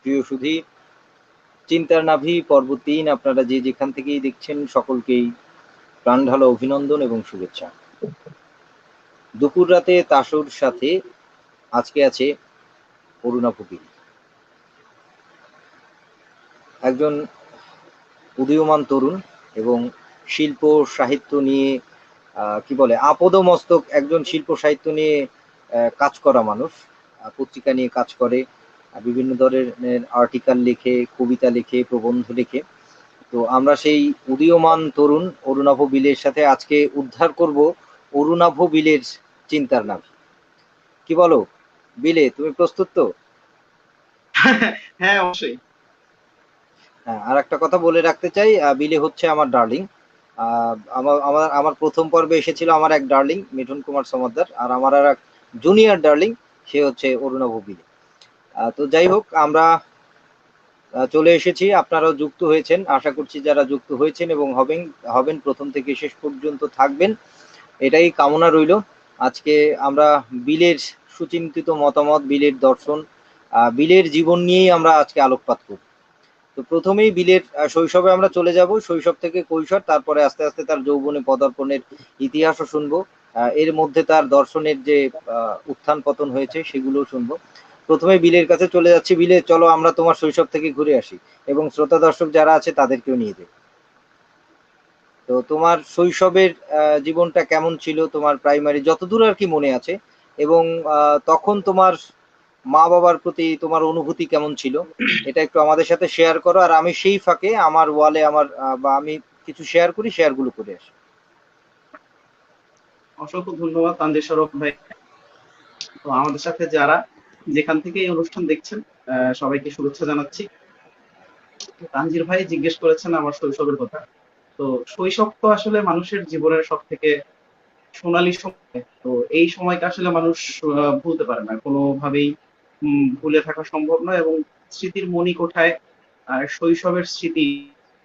প্রিয় সুধী, চিন্তার নাভি পর্ব ৩ আপনারা যে যেখান থেকেই দেখছেন সকলকেই প্রাণ ঢালা অভিনন্দন এবং শুভেচ্ছা। দুপুর রাতে তাসুর সাথে আজকে আছে অরুণা ফকির, একজন উদীয়মান তরুণ এবং শিল্প সাহিত্য নিয়ে কি বলে আপদমস্তক একজন শিল্প সাহিত্য নিয়ে কাজ করা মানুষ, পত্রিকা নিয়ে কাজ করে, বিভিন্ন ধরনের আর্টিকেল লেখে, কবিতা লেখে, প্রবন্ধ লেখে। তো আমরা সেই উদীয়মান তরুণ অরুণাভ বিলের সাথে আজকে উদ্ধার করব অরুণাভ বিলের চিন্তার নাভি। কি বলো বিলে, তুমি প্রস্তুত তো? হ্যাঁ, অবশ্যই। হ্যাঁ, আর একটা কথা বলে রাখতে চাই, বিলে হচ্ছে আমার ডার্লিং। আমার আমার আমার প্রথম পর্বে এসেছিল আমার এক ডার্লিং মিঠুন কুমার সমাদ্দার, আর আমার আর এক জুনিয়র ডার্লিং, সে হচ্ছে অরুণাভ বিলে। তো যাই হোক, আমরা চলে এসেছি, আপনারাও যুক্ত হয়েছেন, আশা করছি যারা যুক্ত হয়েছেন এবং হবেন হবেন প্রথম থেকে শেষ পর্যন্ত থাকবেন, এটাই কামনা রইল। আজকে আমরা বিলের সুচিন্তিত মতামত, বিলের দর্শন, বিলের জীবন নিয়েই আমরা আজকে আলোকপাত করব। তো প্রথমেই বিলের শৈশবে আমরা চলে যাব, শৈশব থেকে কৈশোর, তারপরে আস্তে আস্তে তার যৌবনে পদার্পণের ইতিহাসও শুনবো। এর মধ্যে তার দর্শনের যে উত্থান পতন হয়েছে সেগুলো শুনবো। প্রথমে বিলের কাছে চলে যাচ্ছি। বিলে, চলো আমরা তোমার শৈশব থেকে ঘুরে আসি এবং শ্রোতা দর্শক যারা আছে তাদেরকেও নিয়ে যাই। তো তোমার শৈশবের জীবনটা কেমন ছিল, তোমার প্রাইমারি যতদূর আর কি মনে আছে, এবং তখন তোমার মা বাবার প্রতি তোমার অনুভূতি কেমন ছিল, এটা একটু আমাদের সাথে শেয়ার করো। আর আমি সেই ফাঁকে আমার ওয়ালে আমার বা আমি কিছু শেয়ার করি, শেয়ারগুলো করে আসি। অসংখ্য ধন্যবাদ তানজিদ সরোজ ভাই। তো আমাদের সাথে যারা যেখান থেকে এই অনুষ্ঠান দেখছেন, সবাইকে শুভেচ্ছা জানাচ্ছি। তানজির ভাই জিজ্ঞেস করেছেন আমার শৈশবের কথা। তো শৈশব তো আসলে মানুষের জীবনের সব থেকে সোনালী সময়। তো এই সময়কে আসলে মানুষ ভুলতে পারে না কোনোভাবেই। ভুলে থাকা সম্ভব নয়, এবং স্মৃতির মণিকোঠায় শৈশবের স্মৃতি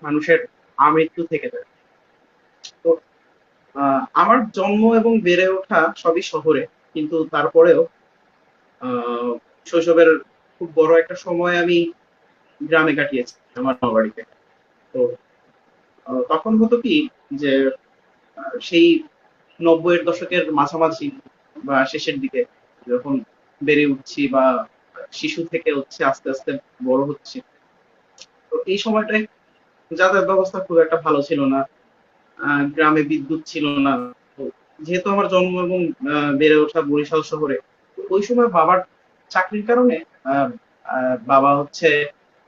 মানুষের আমৃত্যু থেকে যায়। তো আমার জন্ম এবং বেড়ে ওঠা সবই শহরে, কিন্তু তারপরেও আহ, শৈশবের খুব বড় একটা সময় আমি গ্রামে কাটিয়েছি, আমার মামা বাড়িতে। তো তখন হতো কি যে সেই 90-এর দশকের মাঝামাঝি বা শেষের দিকে যখন বেড়ে উঠছি বা শিশু থেকে হচ্ছে আস্তে আস্তে বড় হচ্ছি, তো এই সময়টায় যাতায়াত ব্যবস্থা খুব একটা ভালো ছিল না। গ্রামে বিদ্যুৎ ছিল না। তো যেহেতু আমার জন্ম এবং বেড়ে ওঠা বরিশাল শহরে, তো ওই সময় বাবার চাকরির কারণে আহ, বাবা হচ্ছে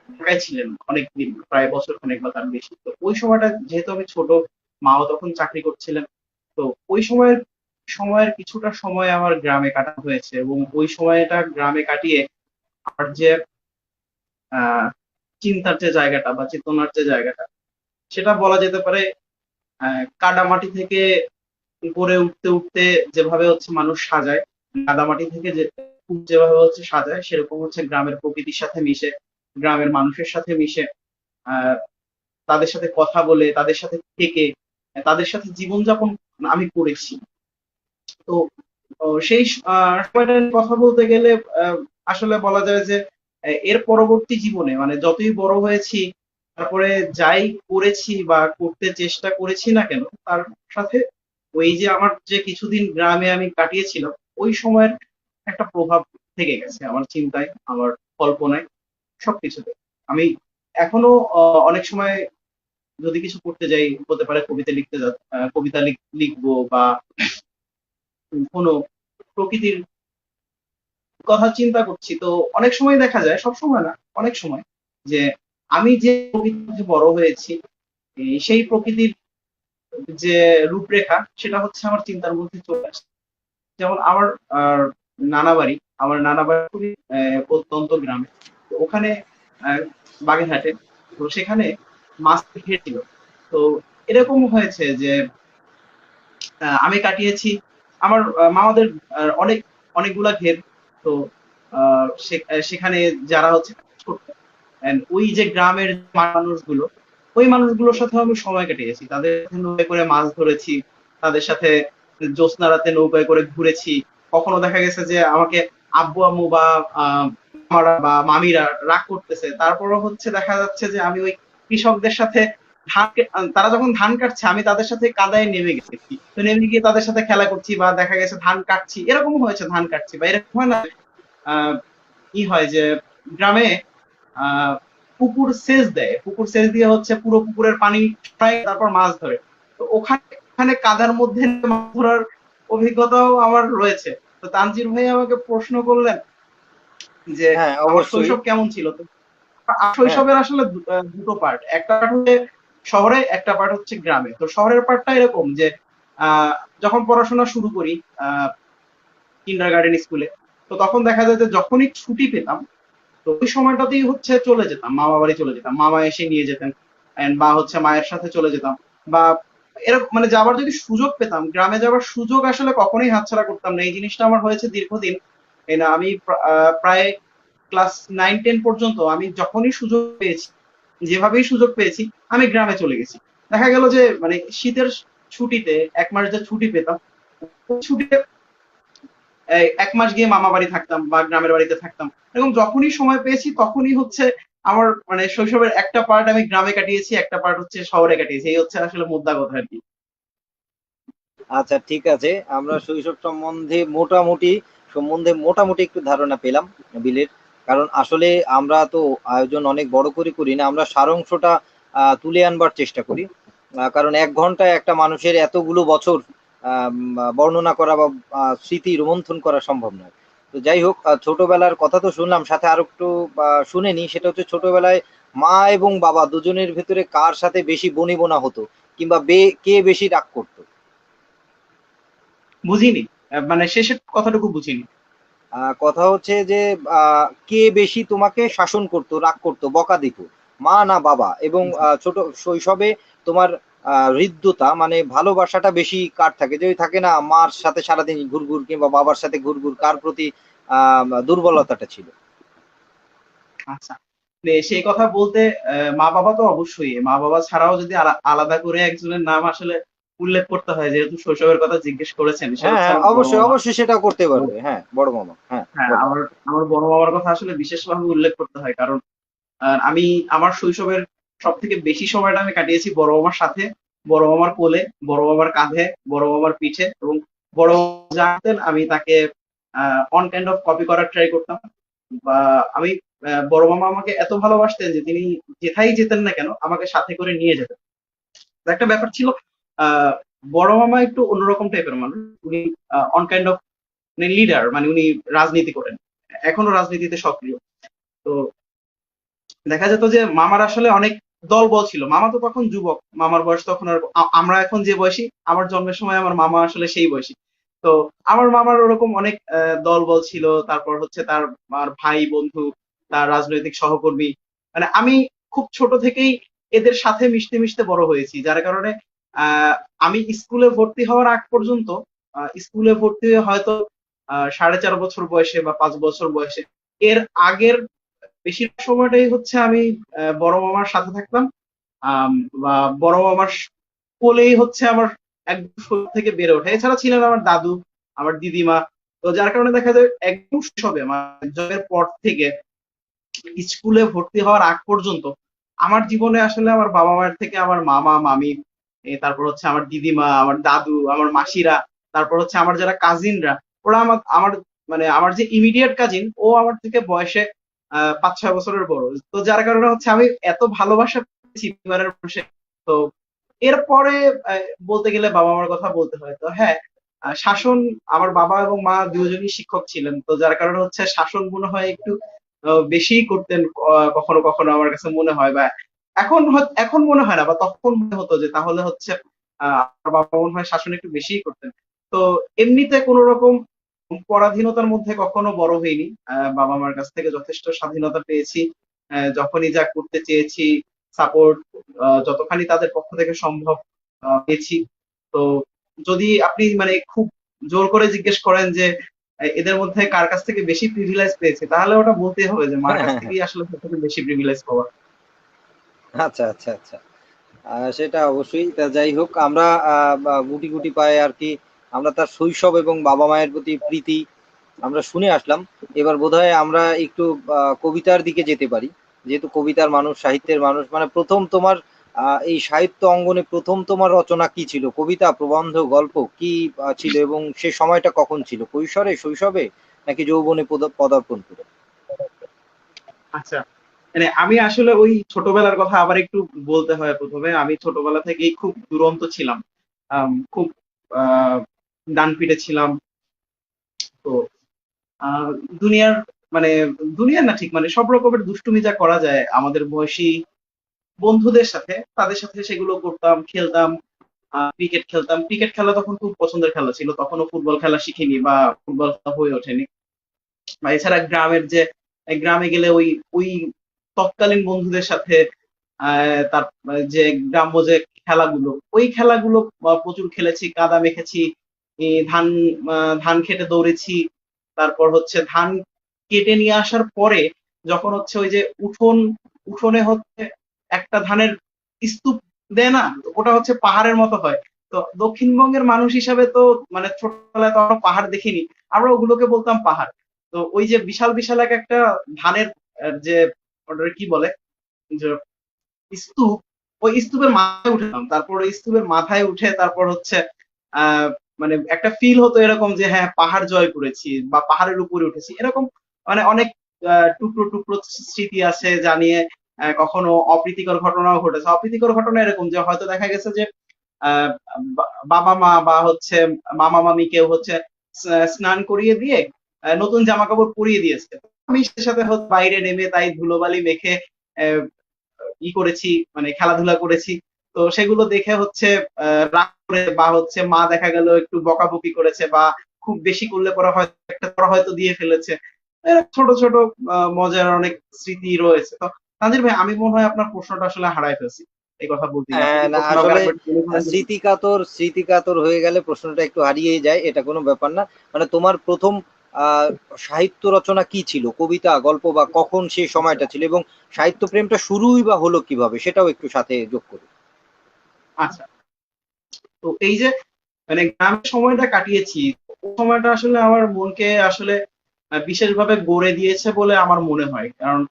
ঢাকায় ছিলেন অনেকদিন, প্রায় বছর খানেক বা তার বেশি। তো ওই সময়টা যেহেতু আমি ছোট, মাও তখন চাকরি করছিলেন। তো ওই সময়ের সময়ের কিছুটা সময় আমার গ্রামে কাটানো হয়েছে, এবং ওই সময়টা গ্রামে কাটিয়ে আমার যে আহ চিন্তার যে জায়গাটা বা চেতনার যে জায়গাটা, সেটা বলা যেতে পারে কাদামাটি থেকে গড়ে উঠতে উঠতে যেভাবে হচ্ছে মানুষ সাজায়, কাদামাটি থেকে যেভাবে হচ্ছে সাজায়, সেরকম হচ্ছে গ্রামের প্রকৃতির সাথে মিশে, গ্রামের মানুষের সাথে মিশে, আহ তাদের সাথে কথা বলে, তাদের সাথে থেকে, তাদের সাথে জীবনযাপন আমি করেছি। তো সেই সময়টা নিয়ে কথা বলতে গেলে আহ, আসলে বলা যায় যে এর পরবর্তী জীবনে মানে যতই বড় হয়েছি, তারপরে যাই করেছি বা করতে চেষ্টা করেছি না কেন, তার সাথে ওই যে আমার যে কিছুদিন গ্রামে আমি কাটিয়েছিলাম, ওই সময়ের একটা প্রভাব থেকে গেছে আমার চিন্তায়, আমার কল্পনায়, সবকিছুতে। আমি এখনো অনেক সময় যদি কিছু করতে যাই, হতে পারে কবিতা লিখতে কবিতা লিখবো, বা কোনো প্রকৃতির কথা চিন্তা করছি, তো অনেক সময় দেখা যায়, সব সময় না, অনেক সময়, যে আমি যে প্রকৃতির মধ্যে বড় হয়েছি, সেই প্রকৃতির যে রূপরেখা সেটা হচ্ছে আমার চিন্তার মধ্যে চলে আসে। যেমন আমার আহ, নানা বাড়ি, আমার নানা বাড়ি খুবই প্রত্যন্ত গ্রামে। তো ওখানে আহ, বাগেরহাটে, তো সেখানে মাছ ঘের ছিল। তো এরকম হয়েছে যে আমি কাটিয়েছি আমার মামাদের অনেক অনেকগুলা ঘের। তো সেখানে যারা হচ্ছে কাজ করতো, and ওই যে গ্রামের মানুষগুলো, ওই মানুষগুলোর সাথে আমি সময় কাটিয়েছি, তাদের সাথে নৌকায় করে মাছ ধরেছি, তাদের সাথে জ্যোৎস্না রাতে নৌকায় করে ঘুরেছি। কখনো দেখা গেছে যে আমাকে আব্বু আম্মু বা মামারা বা মামিরা রাগ করতেছে, তারপরও হচ্ছে দেখা যাচ্ছে যে আমি ওই কৃষকদের সাথে তারা যখন ধান কাটছে আমি তাদের সাথে কাদায় নেমে গেছি, তো নেমে গিয়ে তাদের সাথে খেলা করছি, বা দেখা গেছে ধান কাটছি, এরকম হয়েছে, ধান কাটছি বা এরকম হয় না। আহ কি হয় যে গ্রামে আহ পুকুর সেচ দেয়, পুকুর সেচ দিয়ে হচ্ছে পুরো পুকুরের পানি সরায় তারপর মাছ ধরে। তো ওখানে ওখানে কাদার মধ্যে মাছ ধরার অভিজ্ঞতাও আমার রয়েছে। তো তানজির ভাই আমাকে প্রশ্ন করলেন যে হ্যাঁ, আমার অবশ্যই। শৈশব কেমন ছিল। তো হ্যাঁ, শৈশবের আসলে দুটো পার্ট, একটা পার্ট হচ্ছে শহরে, একটা পার্ট হচ্ছে গ্রামে। তো শহরের পার্টটা এরকম যে আহ যখন পড়াশোনা শুরু করি কিন্ডারগার্টেন স্কুলে, তো তখন দেখা যায় যে যখনই ছুটি পেতাম, তো ওই সময়টাতেই হচ্ছে চলে যেতাম মামা বাড়ি, চলে যেতাম, মামা এসে নিয়ে যেতেন, বা হচ্ছে মায়ের সাথে চলে যেতাম, বা এরকম মানে যাবার যদি সুযোগ পেতাম, গ্রামে যাবার সুযোগ আসলে কখনোই হাতছাড়া করতাম না। এই জিনিসটা আমার হয়েছে দীর্ঘদিন। এই না আমি প্রায় ক্লাস 9-10 পর্যন্ত আমি যখনই সুযোগ পেয়েছি, যেভাবেই সুযোগ পেয়েছি, আমি গ্রামে চলে গেছি। দেখা গেল যে মানে শীতের ছুটিতে 1 মাস যে ছুটি পেতাম, ওই ছুটিতে 1 মাস গিয়ে মামা বাড়ি থাকতাম বা গ্রামের বাড়িতে থাকতাম। এবং যখনই সময় পেয়েছি তখনই হচ্ছে আমার মানে শৈশবের একটা পার্ট আমি গ্রামে কাটিয়েছি, একটা পার্ট হচ্ছে শহরে কাটিয়েছি। এই হচ্ছে আসলে মোদ্দা কথা আর কি। আচ্ছা, ঠিক আছে। আমরা শৈশব সম্বন্ধে মোটামুটি একটু ধারণা পেলাম বিলের। কারণ আসলে আমরা তো আয়োজন অনেক বড় করে করি না, আমরা সারাংশটা তুলে আনবার চেষ্টা করি। কারণ 1 ঘন্টায় একটা মানুষের এতগুলো বছর বর্ণনা করা বা স্মৃতি রোমন্থন করা সম্ভব নয়। তো যাই হোক, ছোটবেলার কথা তো শুনলাম, সাথে আরো একটু শুনে নি। সেটা হচ্ছে ছোটবেলায় মা এবং বাবা দুজনের ভেতরে কার সাথে বেশি বনিবনা হতো, কিংবা কে বেশি রাগ করতো? বুঝিনি, মানে শেষের কথাটুকু বুঝিনি। কথা হচ্ছে যে কে বেশি তোমাকে শাসন করতো, রাগ করতো, বকা দিত, মা না বাবা? এবং ছোট শৈশবে তোমার হৃদ্যতা মানে ভালোবাসাটা বেশি কার থাকে? যে ওই থাকে না, মার সাথে সারাদিন ঘুরঘুর কিংবা বাবার সাথে ঘুরঘুর, কার প্রতি দুর্বলতাটা ছিল? আচ্ছা, সেই কথা বলতে মা বাবা তো অবশ্যই, মা বাবা ছাড়াও যদি আলাদা করে একজনের নাম আসলে উল্লেখ করতে হয়, যেহেতু শৈশবের কথা জিজ্ঞেস করেছেন, সেটা হ্যাঁ, হচ্ছে হ্যাঁ, আমার বড় অবশ্যই মামা। অবশ্যই সেটা করতে তো পারবে। হ্যাঁ, বড় মামা, হ্যাঁ, হ্যাঁ, বলো। আমার আমার বড় মামার কথা আসলে বিশেষভাবে উল্লেখ করতে হয়, কারণ আমি আমার শৈশবের সব থেকে বেশি সময়টা আমি কাটিয়েছি বড় মামার সাথে, বড় মামার কোলে, বড় মামার কাঁধে, বড় মামার পিঠে। এবং বড় মামা জানতেন আমি তাকে অন কাইন্ড অফ কপি করার ট্রাই করতাম। বা আমি বড় মামা আমাকে এত ভালোবাসতেন যে তিনি যেথাই যেতেন না কেন আমাকে সাথে করে নিয়ে যেতেন। তো একটা ব্যাপার ছিল, আহ বড় মামা একটু অন্যরকম টাইপের মানুষ। উনি অন কাইন্ড অফ লিডার, মানে উনি রাজনীতি করেন, এখনো রাজনীতিতে সক্রিয়। তো দেখা যেত যে মামার আসলে অনেক দল বল ছিল। মামা তো তখন যুবক, মামার বয়স তখন আর আমরা এখন যে বয়সী, আমার জন্মের সময় আমার মামা আসলে সেই বয়সী। তো আমার মামার ওরকম অনেক দল বল ছিল। তারপর হচ্ছে তার আর ভাই বন্ধু, তার রাজনৈতিক সহকর্মী, মানে আমি খুব ছোট থেকেই এদের সাথে মিশতে মিশতে বড় হয়েছি, যার কারণে আহ আমি স্কুলে ভর্তি হওয়ার আগ পর্যন্ত, স্কুলে ভর্তি হয়ে হয়তো 4.5 বছর বয়সে বা 5 বছর বয়সে, এর আগের বেশিরভাগ সময়টাই হচ্ছে আমি বড় মামার সাথে থাকতাম। আম, বা বড় মামার কোলেই হচ্ছে আমার একদম শুরু থেকে বেড়ে ওঠা। এছাড়া ছিলেন আমার দাদু, আমার দিদিমা। তো যার কারণে দেখা যায় একদম শৈশবে আমার জন্মের পর থেকে স্কুলে ভর্তি হওয়ার আগ পর্যন্ত আমার জীবনে আসলে আমার বাবা মায়ের থেকে আমার মামা মামি, তারপর হচ্ছে আমার দিদিমা, আমার দাদু, আমার মাসিরা, তারপর হচ্ছে আমার যারা কাজিনরা, ওরা আমার আমার মানে আমার যে ইমিডিয়েট কাজিন, ও আমার থেকে বয়সে 5-6 বছরের বড়। তো যার কারণে হচ্ছে আমি এত ভালোবাসা পেয়েছি পরিবারের বসে। তো এরপরে বলতে গেলে বাবা মার কথা বলতে হয়। তো হ্যাঁ, শাসন, আমার বাবা এবং মা দুজনই শিক্ষক ছিলেন, তো যার কারণে হচ্ছে শাসন মনে হয় একটু বেশিই করতেন। কখনো কখনো আমার কাছে মনে হয়, বা এখন মনে হয় না, বা তখন মনে হতো যে তাহলে হচ্ছে আমার বাবা মনে হয় শাসন একটু বেশিই করতেন। তো এমনিতে কোন রকম পরাধীনতার মধ্যে কখনো বড় হইনি। বাবা মার কাছ থেকে যথেষ্ট স্বাধীনতা পেয়েছি। যখনই যা করতে চেয়েছি, সাপোর্ট যতখানি তাদের পক্ষ থেকে সম্ভব পেয়েছি। তো যদি আপনি মানে খুব জোর করে জিজ্ঞেস করেন যে এদের মধ্যে কার কাছ থেকে বেশি প্রিভিলেজ পেয়েছে, তাহলে ওটা বলতেই হবে যে মার হ্যাঁ, কাছ হ্যাঁ, হ্যাঁ। থেকেই আসলে সবথেকে বেশি প্রিভিলেজ পাওয়া। আচ্ছা, আচ্ছা, আচ্ছা। সেটা অবশ্যই। তা যাই হোক, আমরা গুটি গুটি পায়ে আর কি, আমরা তার শৈশব এবং বাবা মায়ের প্রতি প্রীতি আমরা শুনে আসলাম। এবার বোধহয় আমরা একটু কবিতার দিকে যেতে পারি, যেহেতু কবিতার মানুষ, সাহিত্যের মানুষ। মানে প্রথম তোমার এই সাহিত্য অঙ্গনে প্রথম তোমার রচনা কি ছিল? কবিতা, প্রবন্ধ, গল্প কি ছিল, এবং সে সময়টা কখন ছিল? কৈশোরে, শৈশবে, নাকি যৌবনে পদার্পণ করে? আচ্ছা, মানে আমি আসলে ওই ছোটবেলার কথা আবার একটু বলতে হয়। প্রথমে আমি ছোটবেলা থেকেই খুব দুরন্ত ছিলাম, খুব আহ ডানপিটে ছিলাম। তো আহ দুনিয়ার মানে দুনিয়ার না ঠিক, মানে সব রকমের দুষ্টুমি যা করা যায় আমাদের বয়সী বন্ধুদের সাথে, তাদের সাথে সেগুলো করতাম, খেলতাম। ক্রিকেট খেলতাম। ক্রিকেট খেলা তখন খুব পছন্দের খেলা ছিল, তখনও ফুটবল খেলা শিখিনি বা ফুটবল খেলা হয়ে ওঠেনি। বা এছাড়া গ্রামের যে গ্রামে গেলে ওই ওই তৎকালীন বন্ধুদের সাথে তার যে গ্রাম্য যে খেলাগুলো, ওই খেলাগুলো প্রচুর খেলেছি, কাদা মেখেছি, ধান ধান খেতে দৌড়েছি। তারপর হচ্ছে ধান কেটে নিয়ে আসার পরে যখন হচ্ছে ওই যে উঠোনে হচ্ছে একটা ধানের স্তূপ দেয় না, তো ওটা হচ্ছে পাহাড়ের মতো হয়। তো দক্ষিণবঙ্গের মানুষ হিসাবে তো মানে ছোটবেলায় তো আমরা পাহাড় দেখিনি, আমরা ওগুলোকে বলতাম পাহাড়। তো ওই যে বিশাল বিশাল এক একটা ধানের যে ওটা কি বলে, যে স্তূপ, ওই স্তূপের মাথায় উঠলাম। তারপর ওই স্তূপের মাথায় উঠে তারপর হচ্ছে আহ মানে একটা ফিল হতো এরকম যে হ্যাঁ পাহাড় জয় করেছি বা পাহাড়ের উপরে উঠেছি, এরকম মানে অনেক টুকরো টুকরো স্মৃতি আছে যা নিয়ে কখনো অপ্রীতিকর ঘটনাও ঘটেছে। অপ্রীতিকর ঘটনা এরকম যে হয়তো দেখা গেছে যে আহ বাবা মা বা হচ্ছে মামা মামি কেউ হচ্ছে স্নান করিয়ে দিয়ে নতুন জামা কাপড় পরিয়ে দিয়েছে, আমি সে সাথে হচ্ছে বাইরে নেমে তাই ধুলোবালি মেখে আহ, করেছি, মানে খেলাধুলা করেছি। তো সেগুলো দেখে হচ্ছে রাগ করে বা হচ্ছে মা দেখা গেল একটু বকাবকি করেছে, বা খুব বেশি করলে পরে হয়তো একটা পড়া হয়তো দিয়ে ফেলেছে। এরকম ছোট ছোট মজার অনেক স্মৃতি রয়েছে। তো তানজির ভাই, আমি মনে হয় আপনার প্রশ্নটা আসলে হারাই ফেলছি এই কথা বলতে গিয়ে। আপনি হ্যাঁ, কি না প্রশ্নটা আসলে আরেকবার বলে ফেলেন যদি? স্মৃতিকাতর হয়ে গেলে প্রশ্নটা একটু হারিয়ে যায়, এটা কোনো ব্যাপার না। মানে তোমার প্রথম আহ সাহিত্য রচনা কি ছিল, কবিতা, গল্প, বা কখন সেই আচ্ছা সময়টা ছিল, এবং সাহিত্য প্রেমটা শুরুই বা হলো কিভাবে, সেটাও একটু সাথে যোগ করো। আচ্ছা, তো এই যে মানে গ্রামের সময়টা কাটিয়েছি, ওই সময়টা আসলে আমার মনকে আসলে বিশেষভাবে গড়ে দিয়েছে বলে আমার মনে হয়। কারণ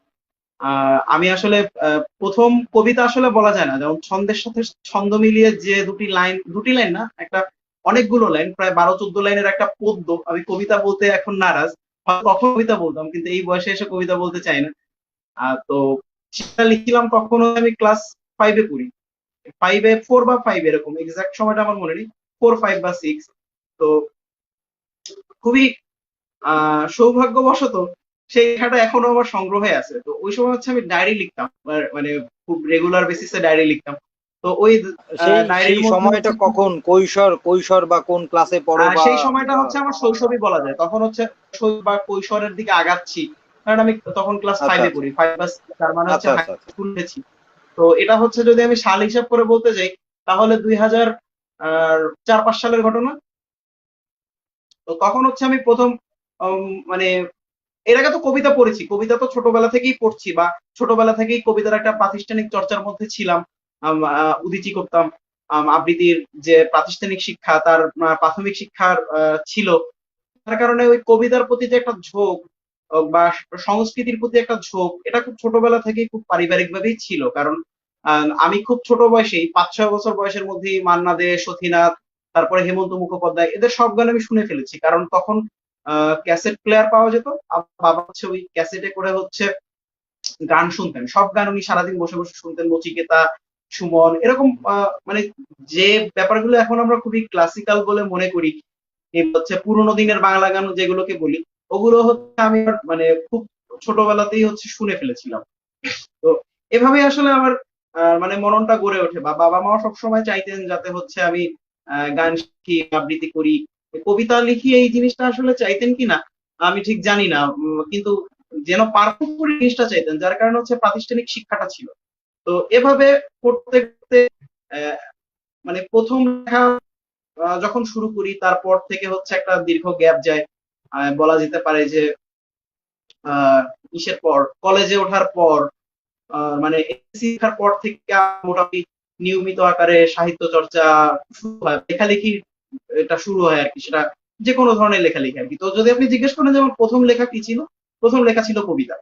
আমি আসলে প্রথম কবিতা আসলে বলা যায় না, যেমন ছন্দের সাথে ছন্দ মিলিয়ে যে দুটি লাইন না, একটা অনেকগুলো লাইন, প্রায় 12-14 লাইনের একটা পদ্য, আমি কবিতা বলতে এখন নারাজ। হয়তো তখন কবিতা বলতাম, কিন্তু এই বয়সে এসে কবিতা বলতে চাই না। তো সেটা লিখছিলাম তখন আমি ক্লাস 5-এ পড়ি। 5-এ, 4 বা 5 এরকম, এক্সাক্ট সময়টা আমার মনে নেই, 4, 5 বা 6। তো খুবই সৌভাগ্যবশত সেই লেখাটা এখনো আমার সংগ্রহে আছে। তো ওই সময় হচ্ছে আমি ডায়েরি লিখতাম, মানে খুব রেগুলার বেসিসে ডায়েরি লিখতাম। তো ওই সেই ডায়েরির সেই মধ্যে সময়টা হচ্ছে কখন, কৈশোর কৈশোর বা কোন ক্লাসে পড়ো, বা সেই সময়টা বা- হচ্ছে আমার শৈশবই বলা যায়। তখন হচ্ছে শৈশব বা কৈশোরের দিকে আগাচ্ছি, কারণ আমি তখন ক্লাস আচ্ছা 5-এ আচ্ছা পড়ি, 5 বা 6, তার মানে হচ্ছে আচ্ছা হাই আচ্ছা আচ্ছা স্কুল গেছি। তো এটা হচ্ছে যদি আমি সাল হিসাব করে বলতে যাই, তাহলে 2004-5 সালের ঘটনা। তো তখন হচ্ছে আমি প্রথম মানে এর আগে তো কবিতা পড়েছি, কবিতা তো ছোটবেলা থেকেই পড়ছি, বা ছোটবেলা থেকেই কবিতার একটা প্রাতিষ্ঠানিক চর্চার মধ্যে ছিলাম। উদীচী করতাম। আবৃত্তির যে প্রাতিষ্ঠানিক শিক্ষা, তার প্রাথমিক শিক্ষার ছিল। তার কারণে ওই কবিতার প্রতি যে একটা ঝোঁক বা সংস্কৃতির প্রতি একটা ঝোঁক, এটা খুব ছোটবেলা থেকেই খুব পারিবারিক ভাবেই ছিল। কারণ আমি খুব ছোট বয়সেই 5-6 বছর বয়সের মধ্যেই মান্না দে, সতীনাথ, তারপরে হেমন্ত মুখোপাধ্যায়, এদের সব গান আমি শুনে ফেলেছি। কারণ তখন ক্যাসেট প্লেয়ার পাওয়া যেত, বাবা হচ্ছে ওই ক্যাসেটে করে হচ্ছে গান শুনতেন, সব গান উনি সারাদিন বসে বসে শুনতেন। নচিকেতা, সুমন, এরকম মানে যে ব্যাপারগুলো এখন আমরা খুবই ক্লাসিক্যাল বলে মনে করি, এই হচ্ছে পুরোনো দিনের বাংলা গান যেগুলোকে বলি, ওগুলো হচ্ছে আমি মানে খুব ছোটবেলাতেই হচ্ছে শুনে ফেলেছিলাম। তো এভাবে আসলে আমার মানে মননটা গড়ে ওঠে। বা বাবা মাও সবসময় চাইতেন যাতে হচ্ছে আমি গান শিখি, আবৃত্তি করি, কবিতা লিখি, এই জিনিসটা আসলে চাইতেন কিনা আমি ঠিক জানি না। কিন্তু যেন পারফেক্ট করে জিনিসটা চাইতেন, যার কারণে হচ্ছে প্রাতিষ্ঠানিক শিক্ষাটা ছিল। তো এভাবে করতে করতে আহ, মানে প্রথম লেখা যখন শুরু করি, তারপর থেকে হচ্ছে একটা দীর্ঘ গ্যাপ যায়। বলা যেতে পারে যে ইসের পর, কলেজে ওঠার পর, মানে এসএসসি শিক্ষার পর থেকে মোটামুটি নিয়মিত আকারে সাহিত্য চর্চা শুরু হয়, লেখালেখি এটা শুরু হয় আর কি। সেটা যে কোনো ধরনের লেখালেখি আর কি। তো যদি আপনি জিজ্ঞেস করেন যে আমার প্রথম লেখা কি ছিল, প্রথম লেখা ছিল কবিতা।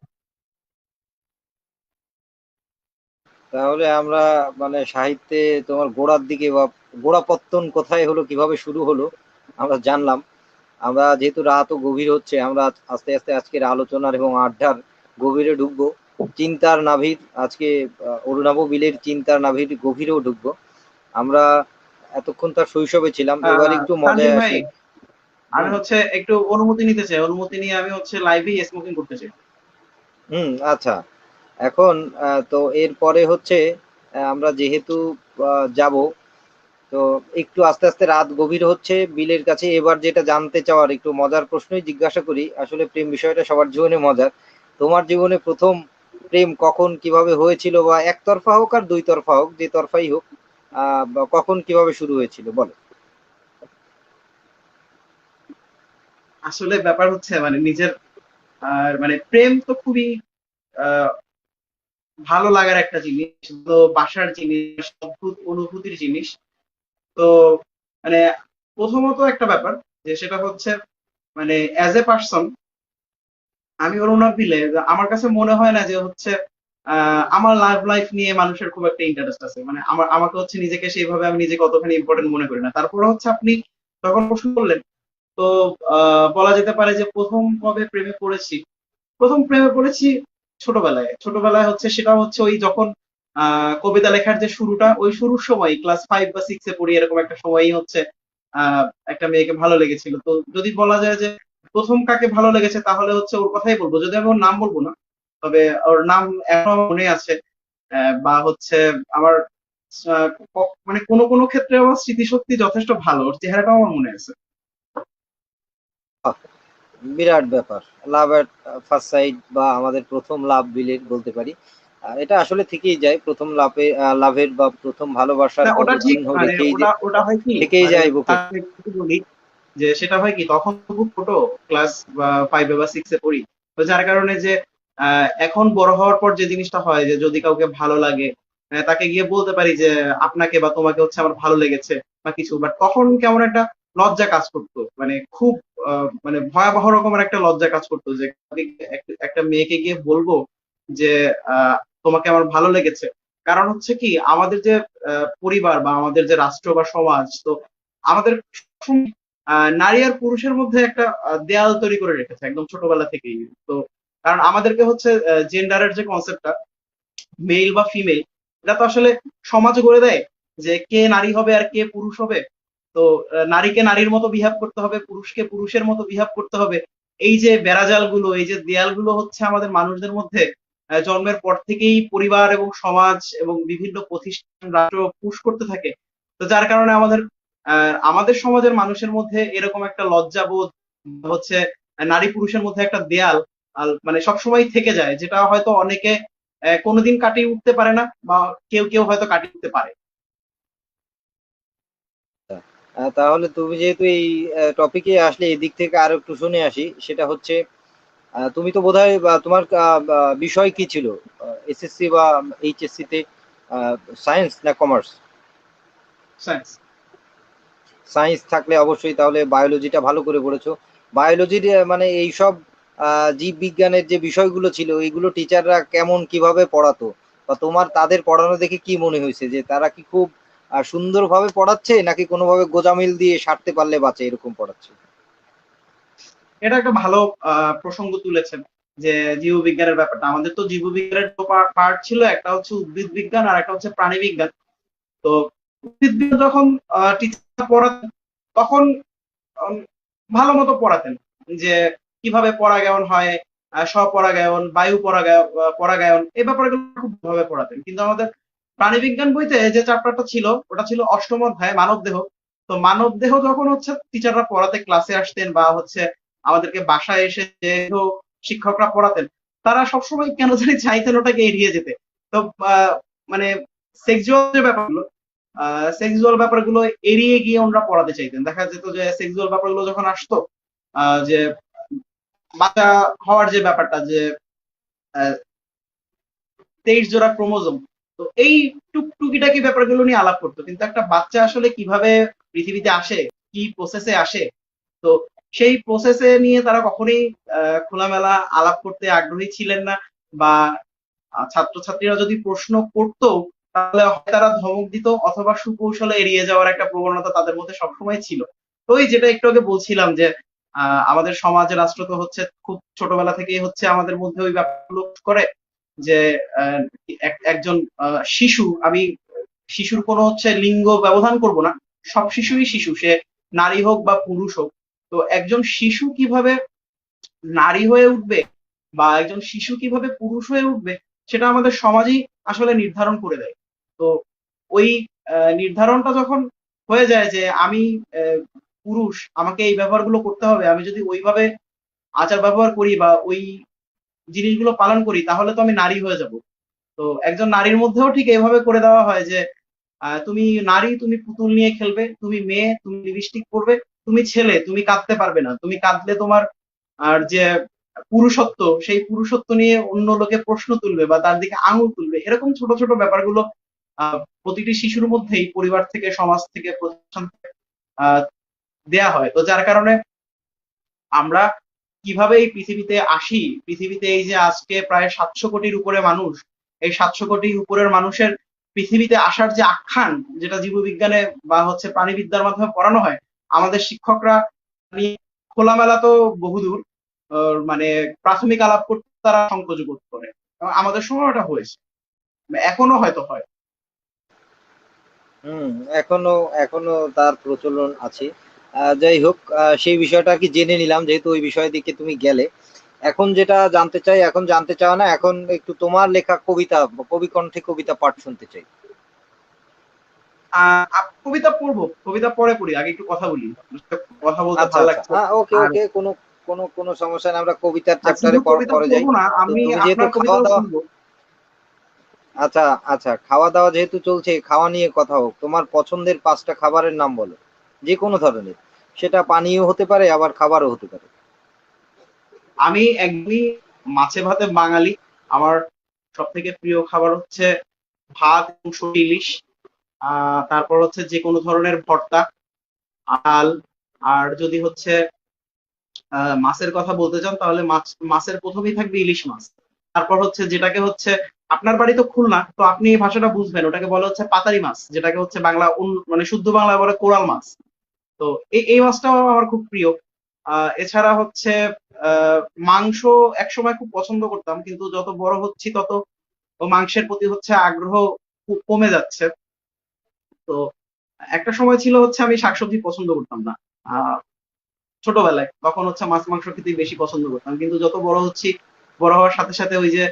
তাহলে আমরা মানে সাহিত্যে তোমার গোড়ার দিকে বা গোড়াপত্তন কোথায় হলো, কিভাবে শুরু হলো আমরা জানলাম। আমরা যেহেতু রাতও গভীর হচ্ছে, আমরা আস্তে আস্তে আজকের আলোচনার এবং আড্ডার গভীরে ঢুকবো। চিন্তার নাভির আজকে অরুণাভ বিলের চিন্তার নাভির গভীরেও ঢুকবো আমরা। এতক্ষণ তার শৈশবে ছিলাম, এবার একটু তানজিল মজায় ভাই, আসি। আমি হুম। হচ্ছে একটু অনুমতি নিতে চাই, অনুমতি নিয়ে আমি হচ্ছে লাইভে স্মোকিং করতে চাই। হুম, আচ্ছা। এখন তো এরপরে হচ্ছে আমরা যেহেতু যাব, তো একটু আস্তে আস্তে রাত গভীর হচ্ছে বিলের কাছে। এবার যেটা জানতে চাওয়ার, একটু মজার প্রশ্নই জিজ্ঞাসা করি। আসলে প্রেম বিষয়টা সবার জীবনে মজার। তোমার জীবনে প্রথম প্রেম কখন কিভাবে হয়েছিল, বা একতরফা হোক আর দুই তরফা হোক, যে তরফাই হোক, বা কখন কিভাবে শুরু হয়েছিল বলো। আসলে ব্যাপার হচ্ছে মানে নিজের, আর মানে প্রেম তো খুবই আহ, ভালো লাগার একটা জিনিস, তো বাসার জিনিস, অদ্ভুত অনুভূতির জিনিস। তো মানে প্রথমত একটা ব্যাপার, যে সেটা হচ্ছে মানে অ্যাজ এ পার্সন, আমি অরুণাভ বিলে আমার কাছে মনে হয় না যে হচ্ছে আমার লাভ লাইফ নিয়ে মানুষের খুব একটা ইন্টারেস্ট আছে। মানে আমাকে হচ্ছে নিজেকে সেইভাবে আমি নিজেকে অতখানি ইম্পর্টেন্ট মনে করি না। তারপরে হচ্ছে আপনি যখন প্রশ্ন করলেন, তো বলা যেতে পারে যে প্রথম কবে প্রেমে পড়েছি, প্রথম প্রেমে পড়েছি ছোটবেলায়। ছোটবেলায় হচ্ছে সেটা হচ্ছে ওই যখন কবিতা লেখার যে শুরুটা, ওই শুরুর সময় ক্লাস 5 বা 6-এ পড়ি, এরকম একটা সময়ই হচ্ছে একটা মেয়েকে ভালো লেগেছিল। তো যদি বলা যায় যে প্রথম কাকে ভালো লেগেছে, তাহলে হচ্ছে ওর কথাই বলবো, যদি আমি ওর নাম বলবো না, তবে ওর নাম এখনো আমার মনে আছে। বা হচ্ছে আমার আহ, মানে কোনো কোনো ক্ষেত্রে আমার স্মৃতিশক্তি যথেষ্ট ভালো, ওর চেহারাটাও আমার মনে আছে। আহ, বিরাট ব্যাপার। লাভ এট ফার্স্ট সাইট, বা আমাদের প্রথম লাভ বিলেট বলতে পারি। এটা আসলে থেকেই যায়, প্রথম লাভের বা প্রথম ভালোবাসার না ওটা ঠিক, পদচিহ্ন মানে রেখেই ওটা ওটা হয় কি, থেকেই মানে যায় বুকে। তার একটু বলি, যে সেটা হয় কি তখন তো খুব ছোট, ক্লাস 5 বা 6-এ পড়ি। তো যার কারণে যে এখন বড় হওয়ার পর যে জিনিসটা হয়, যে যদি কাউকে ভালো লাগে, তাকে গিয়ে বলতে পারি যে আপনাকে বা তোমাকে হচ্ছে আমার ভালো লেগেছে বা কিছু, বাট তখন কেমন একটা লজ্জা কাজ করতো, মানে খুব মানে ভয়াবহ রকমের একটা লজ্জা কাজ করতো, যে একটা মেয়েকে গিয়ে বলবো যে তোমাকে আমার ভালো লেগেছে। কারণ হচ্ছে কি আমাদের যে পরিবার বা আমাদের যে রাষ্ট্র বা সমাজ, তো আমাদের সবসময়, নারী আর পুরুষের মধ্যে একটা দেয়াল তৈরি করে রেখেছে একদম ছোটবেলা থেকেই। তো কারণ আমাদেরকে হচ্ছে জেন্ডারের যে কনসেপ্টটা, মেল বা ফিমেল, এটা তো আসলে সমাজ গড়ে দেয় যে কে নারী হবে আর কে পুরুষ হবে। তো নারীকে নারীর মতো বিহেভ করতে হবে, পুরুষকে পুরুষের মতো বিহেভ করতে হবে। এই যে বেড়াজাল গুলো, এই যে দেয়াল গুলো হচ্ছে আমাদের মানুষদের মধ্যে জন্মের পর থেকেই পরিবার এবং সমাজ এবং বিভিন্ন প্রতিষ্ঠান, রাষ্ট্র পুশ করতে থাকে। তো যার কারণে আমাদের সমাজের মানুষের মধ্যে এরকম একটা লজ্জাবোধ হচ্ছে, নারী পুরুষের মধ্যে একটা দেয়াল মানে সবসময় থেকে যায়, যেটা হয়তো অনেকে কোনোদিন কাটিয়ে উঠতে পারে না, বা কেউ কেউ হয়তো কাটিয়ে উঠতে পারে। তাহলে তুমি যেহেতু এই টপিকে আসলে, এই দিক থেকে আরো একটু শুনে আসি। সেটা হচ্ছে তুমি তো বোধহয়, বা তোমার বিষয় কি ছিল এসএসসি বা এইচএসসি তে? সায়েন্স না কমার্স? সায়েন্স। সায়েন্স থাকলে অবশ্যই তাহলে বায়োলজিটা ভালো করে পড়েছো। বায়োলজির মানে এইসব জীব বিজ্ঞানের যে বিষয়গুলো ছিল, এইগুলো টিচাররা কেমন কিভাবে পড়াতো, বা তোমার তাদের পড়ানো দেখে কি মনে হয়েছে, যে তারা কি খুব সুন্দরভাবে পড়াচ্ছে, নাকি কোনোভাবে গোজামিল দিয়ে সারতে পারলে বাঁচে এরকম পড়াচ্ছে? এটা একটা ভালো প্রসঙ্গ তুলেছেন, যে জীববিজ্ঞানের ব্যাপারটা। আমাদের তো জীববিজ্ঞানের পার্ট ছিল, একটা হচ্ছে উদ্ভিদ বিজ্ঞান আর একটা হচ্ছে প্রাণী বিজ্ঞান। তো উদ্ভিদ বিজ্ঞান যখন টিচার পড়াতেন, তখন উম, ভালো মতো পড়াতেন, যে কিভাবে পরাগায়ন হয়, স্বপরাগায়ন, বায়ু পরাগায়ন, পরাগায়ন, এই ব্যাপারগুলো খুব ভাবে পড়াতেন। কিন্তু আমাদের প্রাণীবিজ্ঞান বইতে যে চ্যাপ্টারটা ছিল, ওটা ছিল অষ্টম অধ্যায়, মানব দেহ। তো মানব দেহ যখন হচ্ছে টিচাররা পড়াতে ক্লাসে আসতেন, বা হচ্ছে আমাদেরকে বাসায় এসে যে শিক্ষকরা পড়াতেন, তারা সবসময় কেন জানি চাইতেন ওটাকে এড়িয়ে যেতে। তো আহ, মানে সেক্সুয়াল যে ব্যাপারগুলো, সেক্সুয়াল ব্যাপারগুলো এড়িয়ে গিয়ে ওনারা পড়াতে চাইতেন। দেখা যেত যে সেক্সুয়াল ব্যাপারগুলো যখন আসতো, যে বাচ্চা হওয়ার যে ব্যাপারটা, যে 23 জোড়া ক্রোমোজোম, তো এই টুকিটাকি ব্যাপারগুলো নিয়ে আলাপ করতো। কিন্তু একটা বাচ্চা আসলে কিভাবে পৃথিবীতে আসে, কি প্রসেসে আসে, তো সেই প্রসেসে নিয়ে তারা কখনোই খোলামেলা আলাপ করতে আগ্রহী ছিলেন না, বা ছাত্রছাত্রীরা যদি প্রশ্ন করতো তাহলে হয় তারা ধমক দিত অথবা সুকৌশলে এড়িয়ে যাওয়ার একটা প্রবণতা তাদের মধ্যে সবসময় ছিল। তো ওই যেটা একটু আগে বলছিলাম যে আমাদের সমাজে রাষ্ট্র তো হচ্ছে খুব ছোটবেলা থেকেই হচ্ছে আমাদের মধ্যে ওই ব্যাপারগুলো করে যে আহ, একজন শিশু, আমি শিশুর কোনো হচ্ছে লিঙ্গ ব্যবধান করব না, সব শিশুই শিশু, সে নারী হোক বা পুরুষ হোক। তো একজন শিশু কিভাবে নারী হয়ে উঠবে বা একজন শিশু কিভাবে পুরুষ হয়ে উঠবে সেটা আমাদের সমাজই আসলে নির্ধারণ করে দেয়। তো ওই নির্ধারণটা যখন হয়ে যায় যে আমি আহ, পুরুষ, আমাকে এই ব্যবহারগুলো করতে হবে, আমি যদি ওইভাবে আচার ব্যবহার করি বা ওই জিনিসগুলো পালন করি তাহলে তো আমি নারী হয়ে যাব। তো একজন নারীর মধ্যেও ঠিক এভাবে করে দেওয়া হয় যে তুমি নারী, তুমি পুতুল নিয়ে খেলবে, তুমি মেয়ে, তুমি লিপস্টিক পরবে, তুমি ছেলে, তুমি কাঁদতে পারবে না, তুমি কাঁদলে তোমার আর যে পুরুষত্ব, সেই পুরুষত্ব নিয়ে অন্য লোকে প্রশ্ন তুলবে বা তার দিকে আঙুল তুলবে, এরকম ছোট ছোট ব্যাপারগুলো প্রতিটি শিশুর মধ্যেই পরিবার থেকে, সমাজ থেকে, প্রতিষ্ঠান থেকে আহ, দেয়া হয়। তো যার কারণে আমরা কিভাবে এই পৃথিবীতে আসি, পৃথিবীতে এই যে আজকে প্রায় 700 কোটির উপরে মানুষ, এই 700 কোটির উপরের মানুষের পৃথিবীতে আসার যে আখ্যান, যেটা জীববিজ্ঞানে বা হচ্ছে প্রাণীবিদ্যার মাধ্যমে পড়ানো হয়, আমাদের শিক্ষকরা নিয়ে খোলামেলা তো বহুদূর, মানে প্রাথমিক আলাপ করতে তারা সংকোচ বোধ করে, এবং আমাদের সময় ওটা হয়েছে, এখনো হয়তো হয়। হুম, এখনো এখনো তার প্রচলন আছে। যাই হোক, সেই বিষয়টা আর কি জেনে নিলাম যেহেতু ওই বিষয়ের দিকে তুমি গেলে। এখন যেটা জানতে চাই, এখন জানতে চাও না, এখন একটু তোমার লেখা কবিতা, কবি কণ্ঠে কবিতা পাঠ শুনতে চাই। কবিতা পড়বো, কবিতা পরে পড়ি, আগে একটু কথা বলি, কথা বলতে আচ্ছা ভালো আচ্ছা, লাগছে। ওকে আর ওকে, কোনো কোনো কোনো সমস্যা নেই, আমরা কবিতার শুধু চ্যাপ্টারে কবিতা পরে যাই। পড়বো না, তো আমি তুমি যেহেতু আপনার খাওয়া কবিতাও দাওয়া, শুনবো। আচ্ছা আচ্ছা, খাওয়া দাওয়া যেহেতু চলছে, খাওয়া নিয়ে কথা হোক। তোমার পছন্দের 5টা খাবারের নাম বলো, যে কোনো ধরনের। সেটা পানীয় হতে পারে, আবার খাবারও হতে পারে। আমি একদমই মাছে ভাতে বাঙালি। আমার সব থেকে প্রিয় খাবার হচ্ছে ভাত এবং সর্ষে ইলিশ, তারপর হচ্ছে যে কোনো ধরনের ভর্তা, ডাল, আর যদি হচ্ছে মাছের কথা বলতে চান তাহলে মাছের প্রথমেই থাকবে ইলিশ মাছ। তারপর হচ্ছে যেটাকে হচ্ছে, আপনার বাড়ি তো খুলনা, তো আপনি এই ভাষাটা বুঝবেন, ওটাকে বলা হচ্ছে পাতারি মাছ, যেটাকে হচ্ছে বাংলা মানে শুদ্ধ বাংলায় বলে কোরাল মাছ। তো এই মাছটাও আমার খুব প্রিয়। এছাড়া হচ্ছে আহ মাংস একসময় খুব পছন্দ করতাম, কিন্তু যত বড় হচ্ছি তত ও মাংসের প্রতি হচ্ছে আগ্রহ খুব কমে যাচ্ছে। তো একটা সময় ছিল হচ্ছে আমি শাকসবজি পছন্দ করতাম না আহ ছোটবেলায়, তখন হচ্ছে মাছ মাংস খেতেই বেশি পছন্দ করতাম, কিন্তু যত বড় হচ্ছি, বড় হওয়ার সাথে সাথে ওই যে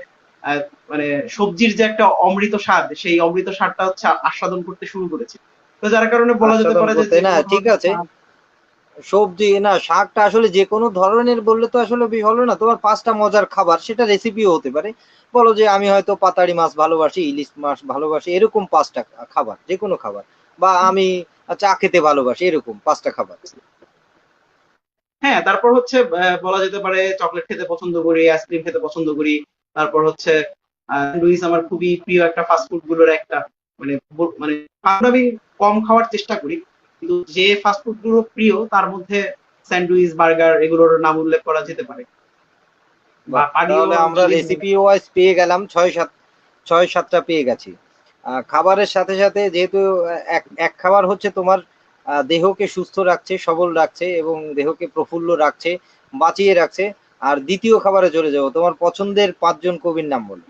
আহ, মানে সবজির যে একটা অমৃত স্বাদ, সেই অমৃত স্বাদটা হচ্ছে আস্বাদন করতে শুরু করেছি। তো যার কারণে বলা যেতে আস্বাদন পারে যে করতে যে না, কোনো ঠিক ধরনের আছে। সবজি না, শাকটা আসলে যে কোনো ধরনের বললে তো আসলে হলো না। তোমার 5টা মজার খাবার, সেটা রেসিপিও হতে পারে। বলো যে আমি হয়তো পাতাড়ি মাছ ভালোবাসি, ইলিশ মাছ ভালোবাসি, এরকম 5টা খাবার, যে কোনো খাবার। বা আমি চা খেতে ভালোবাসি, এরকম 5টা খাবার। হ্যাঁ, তারপর হচ্ছে বলা যেতে পারে চকলেট খেতে পছন্দ করি, আইসক্রিম খেতে পছন্দ করি। তারপর হচ্ছে স্যান্ডউইচ আমার খুবই প্রিয় একটা ফাস্ট ফুড গুলোর একটা, মানে মানে আমি কম খাওয়ার চেষ্টা করি, কিন্তু যে ফাস্ট ফুড গুলো প্রিয় তার মধ্যে স্যান্ডউইচ, বার্গার এগুলোর নাম উল্লেখ করা যেতে পারে। বা বাহ, পানীয় তাহলে আমরা যদি বলি, রেসিপি ওয়াইজ পেয়ে গেলাম 6-7টা পেয়ে গেছি। খাবারের সাথে সাথে যেহেতু এক এক খাবার হচ্ছে তোমার দেহকে সুস্থ রাখছে, সবল রাখছে এবং দেহকে প্রফুল্ল রাখছে, বাঁচিয়ে রাখছে। আর দ্বিতীয় খাবারে চলে যাবো, তোমার পছন্দের 5জন কবির নাম বলো।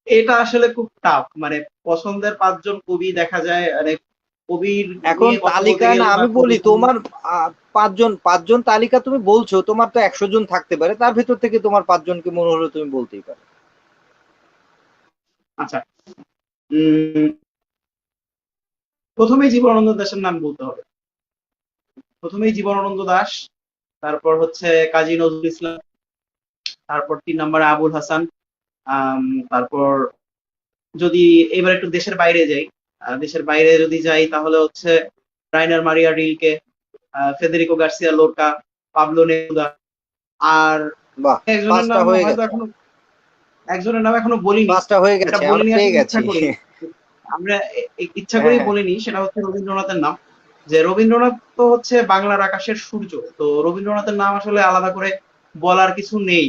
এটা আসলে খুব টাফ, মানে পছন্দের 5জন কবি দেখা যায়, মানে কবির এখন নিয়ে কথা বলতে তালিকা না, গেলে বা আমি বলি কবির জন্য। তোমার 5জন তালিকা তুমি বলছো, তোমার তো 100 জন থাকতে পারে, তার ভিতর থেকে তোমার 5জনকে মনে হলো তুমি বলতেই পারো। আচ্ছা, উম প্রথমেই জীবনানন্দ দাশের নাম বলতে হবে। প্রথমেই জীবনানন্দ দাশ, তারপর হচ্ছে কাজী নজরুল ইসলাম, তারপর 3 নম্বরে আবুল হাসান, আম, তারপর যদি এবার একটু দেশের বাইরে যাই, দেশের বাইরে যদি যাই তাহলে হচ্ছে Rainer Maria Rilke, Federico Garcia Lorca, Pablo Neruda. আর বাহ, একজনের 5টা নাম হয়ে হয়তো গেছে। এখনো, একজনের নাম এখনো বলিনি, 5টা হয়ে এটা গেছে, আমরা বলিনি পেয়ে আসলে গেছি। ইচ্ছা করিনি, আমরা ইচ্ছা হ্যাঁ করেই হ্যাঁ। বলিনি, সেটা হচ্ছে রবীন্দ্রনাথের নাম। যে রবীন্দ্রনাথ তো হচ্ছে বাংলার আকাশের সূর্য। তো রবীন্দ্রনাথের নাম আসলে আলাদা করে বলার কিছু নেই।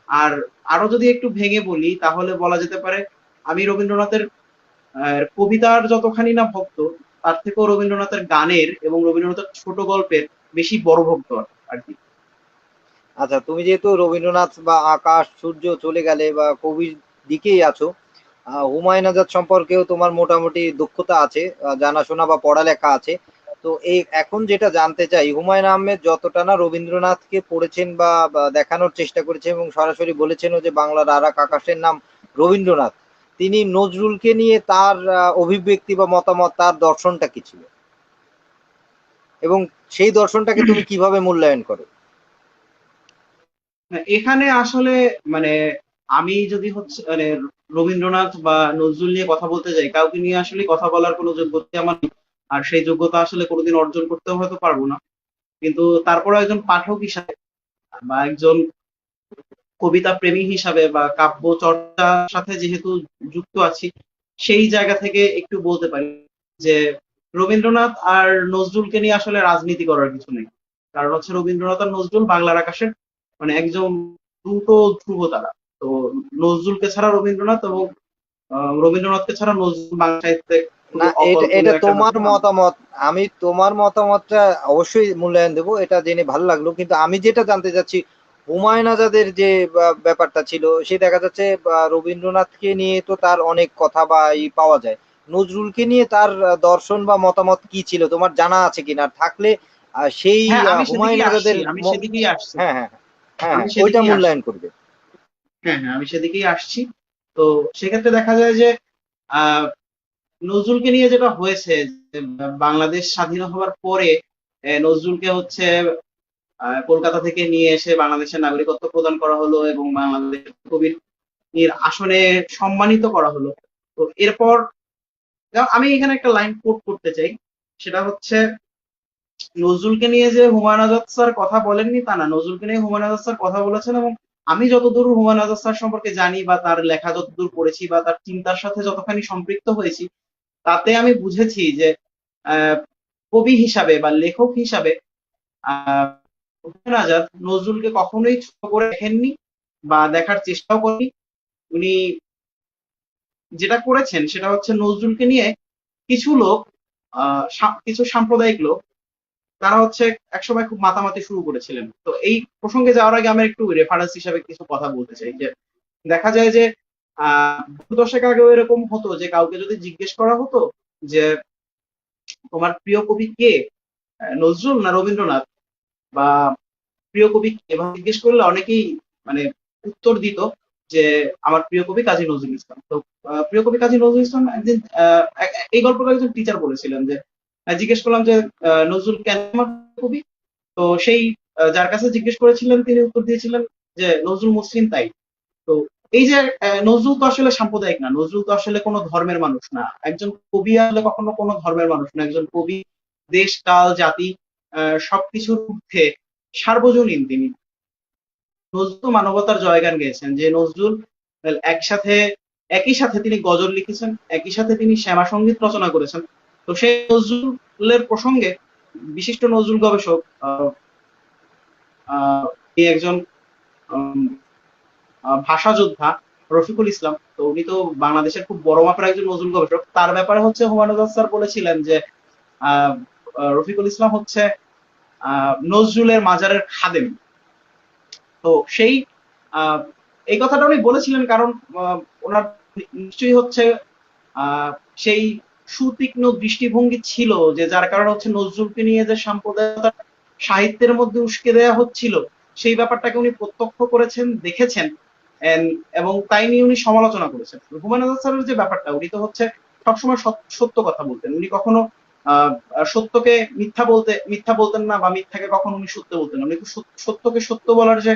আর আরো যদি একটু ভেঙে বলি তাহলে বলা যেতে পারে আমি রবীন্দ্রনাথের কবিতার যতখানি না ভক্ত, তার থেকেও রবীন্দ্রনাথের গানের এবং রবীন্দ্রনাথের ছোট গল্পের বেশি বড় ভক্ত আর কি। আচ্ছা, তুমি যেহেতু রবীন্দ্রনাথ বা আকাশ সূর্য চলে গেলে বা কবির দিকেই আছো, হুমায়ুন আজাদ সম্পর্কেও তোমার মোটামুটি দক্ষতা আছে, জানাশোনা বা পড়ালেখা আছে। তো এই এখন যেটা জানতে চাই, হুমায়ুন আহমেদ যতটা না রবীন্দ্রনাথকে পড়েছেন বা দেখানোর চেষ্টা করেছেন এবং সরাসরি বলেছেনও যে বাংলার আর এক আকাশের নাম রবীন্দ্রনাথ, তিনি নজরুলকে নিয়ে তার অভিব্যক্তি বা মতামত, তার দর্শনটা কি ছিল এবং সেই দর্শনটাকে তুমি কিভাবে মূল্যায়ন করো? এখানে আসলে মানে আমি যদি হচ্ছে মানে রবীন্দ্রনাথ বা নজরুল নিয়ে কথা বলতে যাই, কাউকে নিয়ে আসলে কথা বলার কোনো যোগ্যতা আমার নেই। আর সেই যোগ্যতা আসলে কোনোদিন অর্জন করতেও হয়তো পারবো না। কিন্তু তারপরে একজন পাঠক হিসাবে বা একজন কবিতা প্রেমী হিসাবে বা কাব্য চর্চার সাথে যেহেতু যুক্ত আছি, সেই জায়গা থেকে একটু বলতে পারি যে রবীন্দ্রনাথ আর নজরুলকে নিয়ে আসলে রাজনীতি করার কিছু নেই। কারণ হচ্ছে রবীন্দ্রনাথ আর নজরুল বাংলার আকাশের মানে একজন দুটো ধ্রুব তারা। তো নজরুলকে ছাড়া রবীন্দ্রনাথ এবং রবীন্দ্রনাথকে ছাড়া নজরুল বাংলা সাহিত্যে না, খুবই এটা এটা অকল্পনীয় একটা তোমার ব্যাপার। মতামত। আমি তোমার মতামতটা অবশ্যই মূল্যায়ন দেবো, এটা জেনে ভালো লাগলো। কিন্তু আমি যেটা জানতে চাচ্ছি, হুমায়ুন আজাদের যে ব্যাপারটা ছিল, সে দেখা যাচ্ছে রবীন্দ্রনাথকে নিয়ে তো তার অনেক কথা বা পাওয়া যায়, নজরুলকে নিয়ে তার দর্শন বা মতামত কি ছিল তোমার জানা আছে কিনা? থাকলে সেই হ্যাঁ, আমি হুমায়ুন সেদিকেই আসছি, আজাদের আমি সেদিকেই আসছি, হ্যাঁ, হ্যাঁ, হ্যাঁ, আমি হ্যাঁ, ওইটা সেদিকেই আসছি। মূল্যায়ন করবে। হ্যাঁ, হ্যাঁ, আমি সেদিকেই আসছি। তো সেক্ষেত্রে দেখা যায় যে আহ নজরুলকে নিয়ে যেটা হয়েছে যে বাংলাদেশ স্বাধীন হওয়ার পরে নজরুলকে হচ্ছে কলকাতা থেকে নিয়ে এসে বাংলাদেশের নাগরিকত্ব প্রদান করা হলো এবং বাংলাদেশ কবির আসনে সম্মানিত করা হলো। তো এরপর যেমন আমি এখানে একটা লাইন কোট করতে চাই, সেটা হচ্ছে নজরুলকে নিয়ে যে হুমায়ুন আজাদ স্যার কথা বলেননি তা না, নজরুলকে নিয়ে হুমায়ুন আজাদ স্যার কথা বলেছেন। এবং আমি যতদূর হুমায়ুন আজাদ স্যার সম্পর্কে জানি বা তার লেখা যতদূর পড়েছি বা তার চিন্তার সাথে যতখানি সম্পৃক্ত হয়েছি, তাতে আমি বুঝেছি যে আহ, কবি হিসাবে বা লেখক হিসাবে হুমায়ুন আজাদ নজরুলকে কখনোই ছোট করে দেখেননি বা দেখার চেষ্টাও করেনি। উনি যেটা করেছেন সেটা হচ্ছে নজরুলকে নিয়ে কিছু লোক কিছু সাম্প্রদায়িক লোক তারা হচ্ছে একসময় খুব মাতামাতি শুরু করেছিলেন। তো এই প্রসঙ্গে যাওয়ার আগে আমি একটু রেফারেন্স হিসাবে কিছু কথা বলতে চাই যে দেখা যায় যে 2 দশক আগেও এরকম হতো যে কাউকে যদি জিজ্ঞেস করা হতো যে তোমার প্রিয় কবি কে, নজরুল না রবীন্দ্রনাথ, বা প্রিয় কবি কে, এভাবে জিজ্ঞেস করলে অনেকেই মানে উত্তর দিত যে আমার প্রিয় কবি কাজী নজরুল ইসলাম। তো প্রিয় কবি কাজী নজরুল ইসলাম একদিন এই গল্পটা একজন টিচার বলেছিলেন যে জিজ্ঞেস করলাম যে নজরুল কেন আমার কবি? তো সেই যার কাছে জিজ্ঞেস করেছিলেন তিনি উত্তর দিয়েছিলেন যে নজরুল মুসলিম তাই। তো এই যে নজরুল তো আসলে সাম্প্রদায়িক না, নজরুল তো আসলে কোনো ধর্মের মানুষ না। একজন কবি আসলে কখনো কোনো ধর্মের মানুষ না। একজন কবি দেশ কাল জাতি সবকিছুর ঊর্ধ্বে সার্বজনীন তিনি। নজরুল তো মানবতার জয়গান গেয়েছেন যে নজরুল একসাথে একই সাথে তিনি গজল লিখেছেন, একই সাথে তিনি শ্যামা সঙ্গীত রচনা করেছেন। তো সেই নজরুলের প্রসঙ্গে বিশিষ্ট নজরুল গবেষক তিনি একজন উম, ভাষা যোদ্ধা রফিকুল ইসলাম। তো উনি তো বাংলাদেশের খুব বড় মাপের একজন নজরুল গবেষক। তার ব্যাপারে হচ্ছে হুমায়ুন আজাদ স্যার বলেছিলেন যে আহ, রফিকুল ইসলাম হচ্ছে নজরুলের মাজারের খাদেম। তো সেই আহ, এই কথাটা উনি বলেছিলেন কারণ ওনার নিশ্চয়ই হচ্ছে আহ, সেই সুতীক্ষ্ণ দৃষ্টিভঙ্গি ছিল যে যার কারণে হচ্ছে নজরুলকে নিয়ে যে সাম্প্রদায়িকতা সাহিত্যের মধ্যে উস্কে দেওয়া হচ্ছিল সেই ব্যাপারটাকে উনি প্রত্যক্ষ করেছেন, দেখেছেন। এবং তাই নিয়ে উনি সমালোচনা করেছেন। হুমায়ুন আজাদ স্যারের যে ব্যাপারটা, উনি তো হচ্ছে সবসময় সত্য কথা বলতেন। উনি কখনো আহ সত্যকে মিথ্যা বলতেন না বা মিথ্যাকে কখনো উনি সত্য বলতেন না। উনি সত্যকে সত্য বলার যে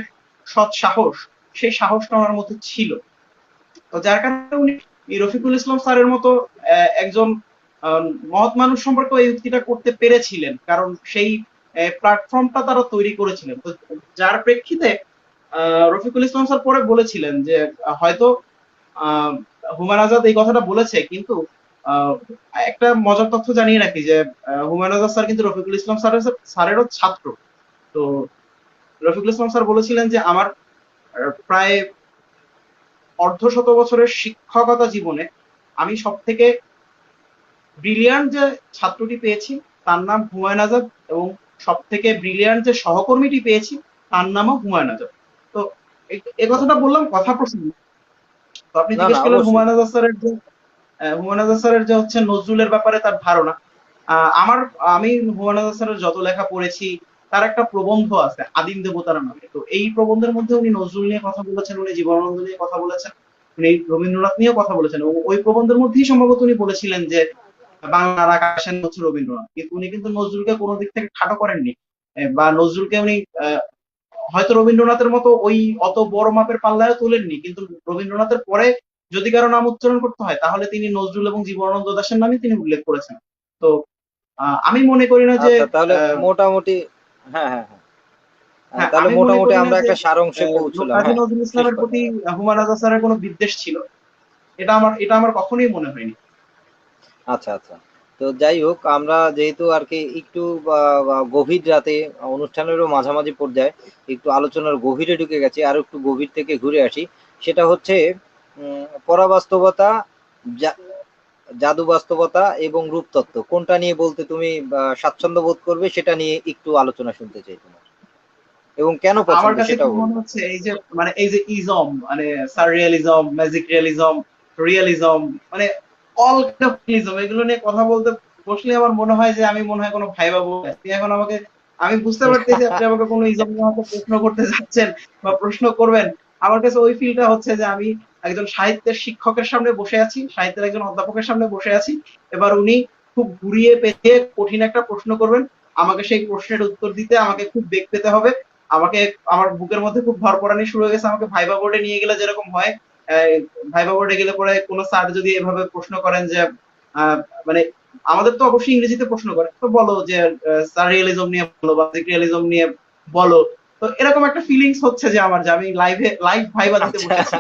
সৎ সাহস, সেই সাহসটা ওনার মধ্যে ছিল। তো যার কারণে উনি এই রফিকুল ইসলাম স্যারের মতো একজন মহৎ মানুষ সম্পর্কে এই উক্তিটা করতে পেরেছিলেন, কারণ সেই প্ল্যাটফর্মটা তারা তৈরি করেছিলেন। তো যার প্রেক্ষিতে রফিকুল ইসলাম স্যার পরে বলেছিলেন যে হয়তো আহ, হুমায়ুন আজাদ এই কথাটা বলেছে, কিন্তু আহ, একটা মজার তথ্য জানিয়ে রাখি যে হুমায়ুন আজাদ স্যার কিন্তু রফিকুল ইসলাম স্যারেরও ছাত্র। তো রফিকুল ইসলাম স্যার বলেছিলেন যে আমার প্রায় অর্ধশত বছরের শিক্ষকতা জীবনে আমি সব থেকে ব্রিলিয়ান্ট যে ছাত্রটি পেয়েছি তার নাম হুমায়ুন আজাদ, এবং সব থেকে ব্রিলিয়ান্ট যে সহকর্মীটি পেয়েছি তার নামও হুমায়ুন আজাদ। তো এই কথাটা বললাম কথা প্রসঙ্গে। তো আপনি না না জিজ্ঞেস করলেন অবশ্যই। হুমায়ুন আজাদ স্যারের যে হুমায়ুন আজাদ স্যারের যে হচ্ছে নজরুলের ব্যাপারে তার ধারণা। আহ, আমার আমি হুমায়ুন আজাদ স্যারের যত লেখা পড়েছি তার একটা প্রবন্ধ আছে আদিম দেবতারা নামে। তো এই প্রবন্ধের মধ্যে উনি নজরুল নিয়ে কথা বলেছেন, উনি জীবনানন্দ নিয়ে কথা বলেছেন, উনি রবীন্দ্রনাথ নিয়েও কথা বলেছেন, এবং ওই প্রবন্ধের মধ্যেই সম্ভবত উনি বলেছিলেন যে বাংলার আকাশের হচ্ছে রবীন্দ্রনাথ। কিন্তু উনি কিন্তু নজরুলকে কোনো দিক থেকে খাটো করেননি, বা নজরুলকে উনি হয়তো রবীন্দ্রনাথের মতো ওই অত বড় মাপের পাল্লায় তোলেননি, কিন্তু রবীন্দ্রনাথের পরে যদি কারো নাম উচ্চারণ করতে হয় তাহলে তিনি নজরুল এবং জীবনানন্দ দাশের নামই তিনি উল্লেখ করেছেন। তো আমি মনে করি না যে আচ্ছা তাহলে আহ, মোটামুটি, হ্যাঁ হ্যাঁ হ্যাঁ, হ্যাঁ, তাহলে আমি মনে মোটামুটি করি না আমরা যে একটা সারাংশে পৌঁছলাম। কাজী হ্যাঁ, নজরুল শেষ ইসলামের কথা। প্রতি হুমায়ুন আজাদ স্যারের কোনো বিদ্বেষ ছিল, এটা আমার কখনোই মনে হয়নি। আচ্ছা আচ্ছা। তো যাই হোক, আমরা যেহেতু আর কি একটু গভীর রাতে অনুষ্ঠানেরও মাঝামাঝি পর্যায়ে একটু আলোচনার গভীরে ঢুকে গেছি, আর একটু গভীর থেকে ঘুরে আসি। সেটা হচ্ছে পরাবাস্তবতা, জা- জাদু বাস্তবতা এবং রূপতত্ত্ব কোনটা নিয়ে বলতে তুমি স্বাচ্ছন্দ্য বোধ করবে, সেটা নিয়ে একটু আলোচনা শুনতে চাই তোমার, এবং কেন আমার পছন্দ কাছে কি সেটাও মনে বলবে। হচ্ছে এই যে মানে এই যে ইজম, মানে সাররিয়ালিজম, ম্যাজিক রিয়ালিজম, রিয়েলিজম, মানে অল কাইন্ড অফ রিয়েলিজম, এগুলো নিয়ে কথা বলতে বসলে আমার মনে হয় যে আমি মনে হয় কোনো ভাইবা বলে আছি। এখন আমাকে, আমি বুঝতে পারতেছি আপনি আমাকে কোনো ইজম নিয়ে হয়তো প্রশ্ন করতে যাচ্ছেন বা প্রশ্ন করবেন। আমার কাছে ওই ফিলটা হচ্ছে যে আমি একজন সাহিত্যের শিক্ষকের সামনে বসে আছি, সাহিত্যের একজন অধ্যাপকের সামনে বসে আছি। এবার উনি খুব ঘুরিয়ে পেঁচিয়ে কঠিন একটা প্রশ্ন করবেন, আমাকে সেই প্রশ্নের উত্তর দিতে আমাকে খুব বেগ পেতে হবে। আমাকে, আমার বুকের মধ্যে খুব ধরপড়ানি শুরু হয়ে গেছে। আমাকে ভাইবা বোর্ডে নিয়ে গেলে যেরকম হয়, ভাইবা বোর্ডে গেলে পরে কোনো স্যার যদি এভাবে প্রশ্ন করেন যে আহ, মানে আমাদের তো অবশ্যই ইংরেজিতে প্রশ্ন করে, তো বলো যে স্যার রিয়েলিজম নিয়ে বলো বা রিয়েলিজম নিয়ে বলো। তো এরকম একটা ফিলিংস হচ্ছে যে আমার, যে আমি লাইভ ভাইবা দিতে আচ্ছা বসেছি।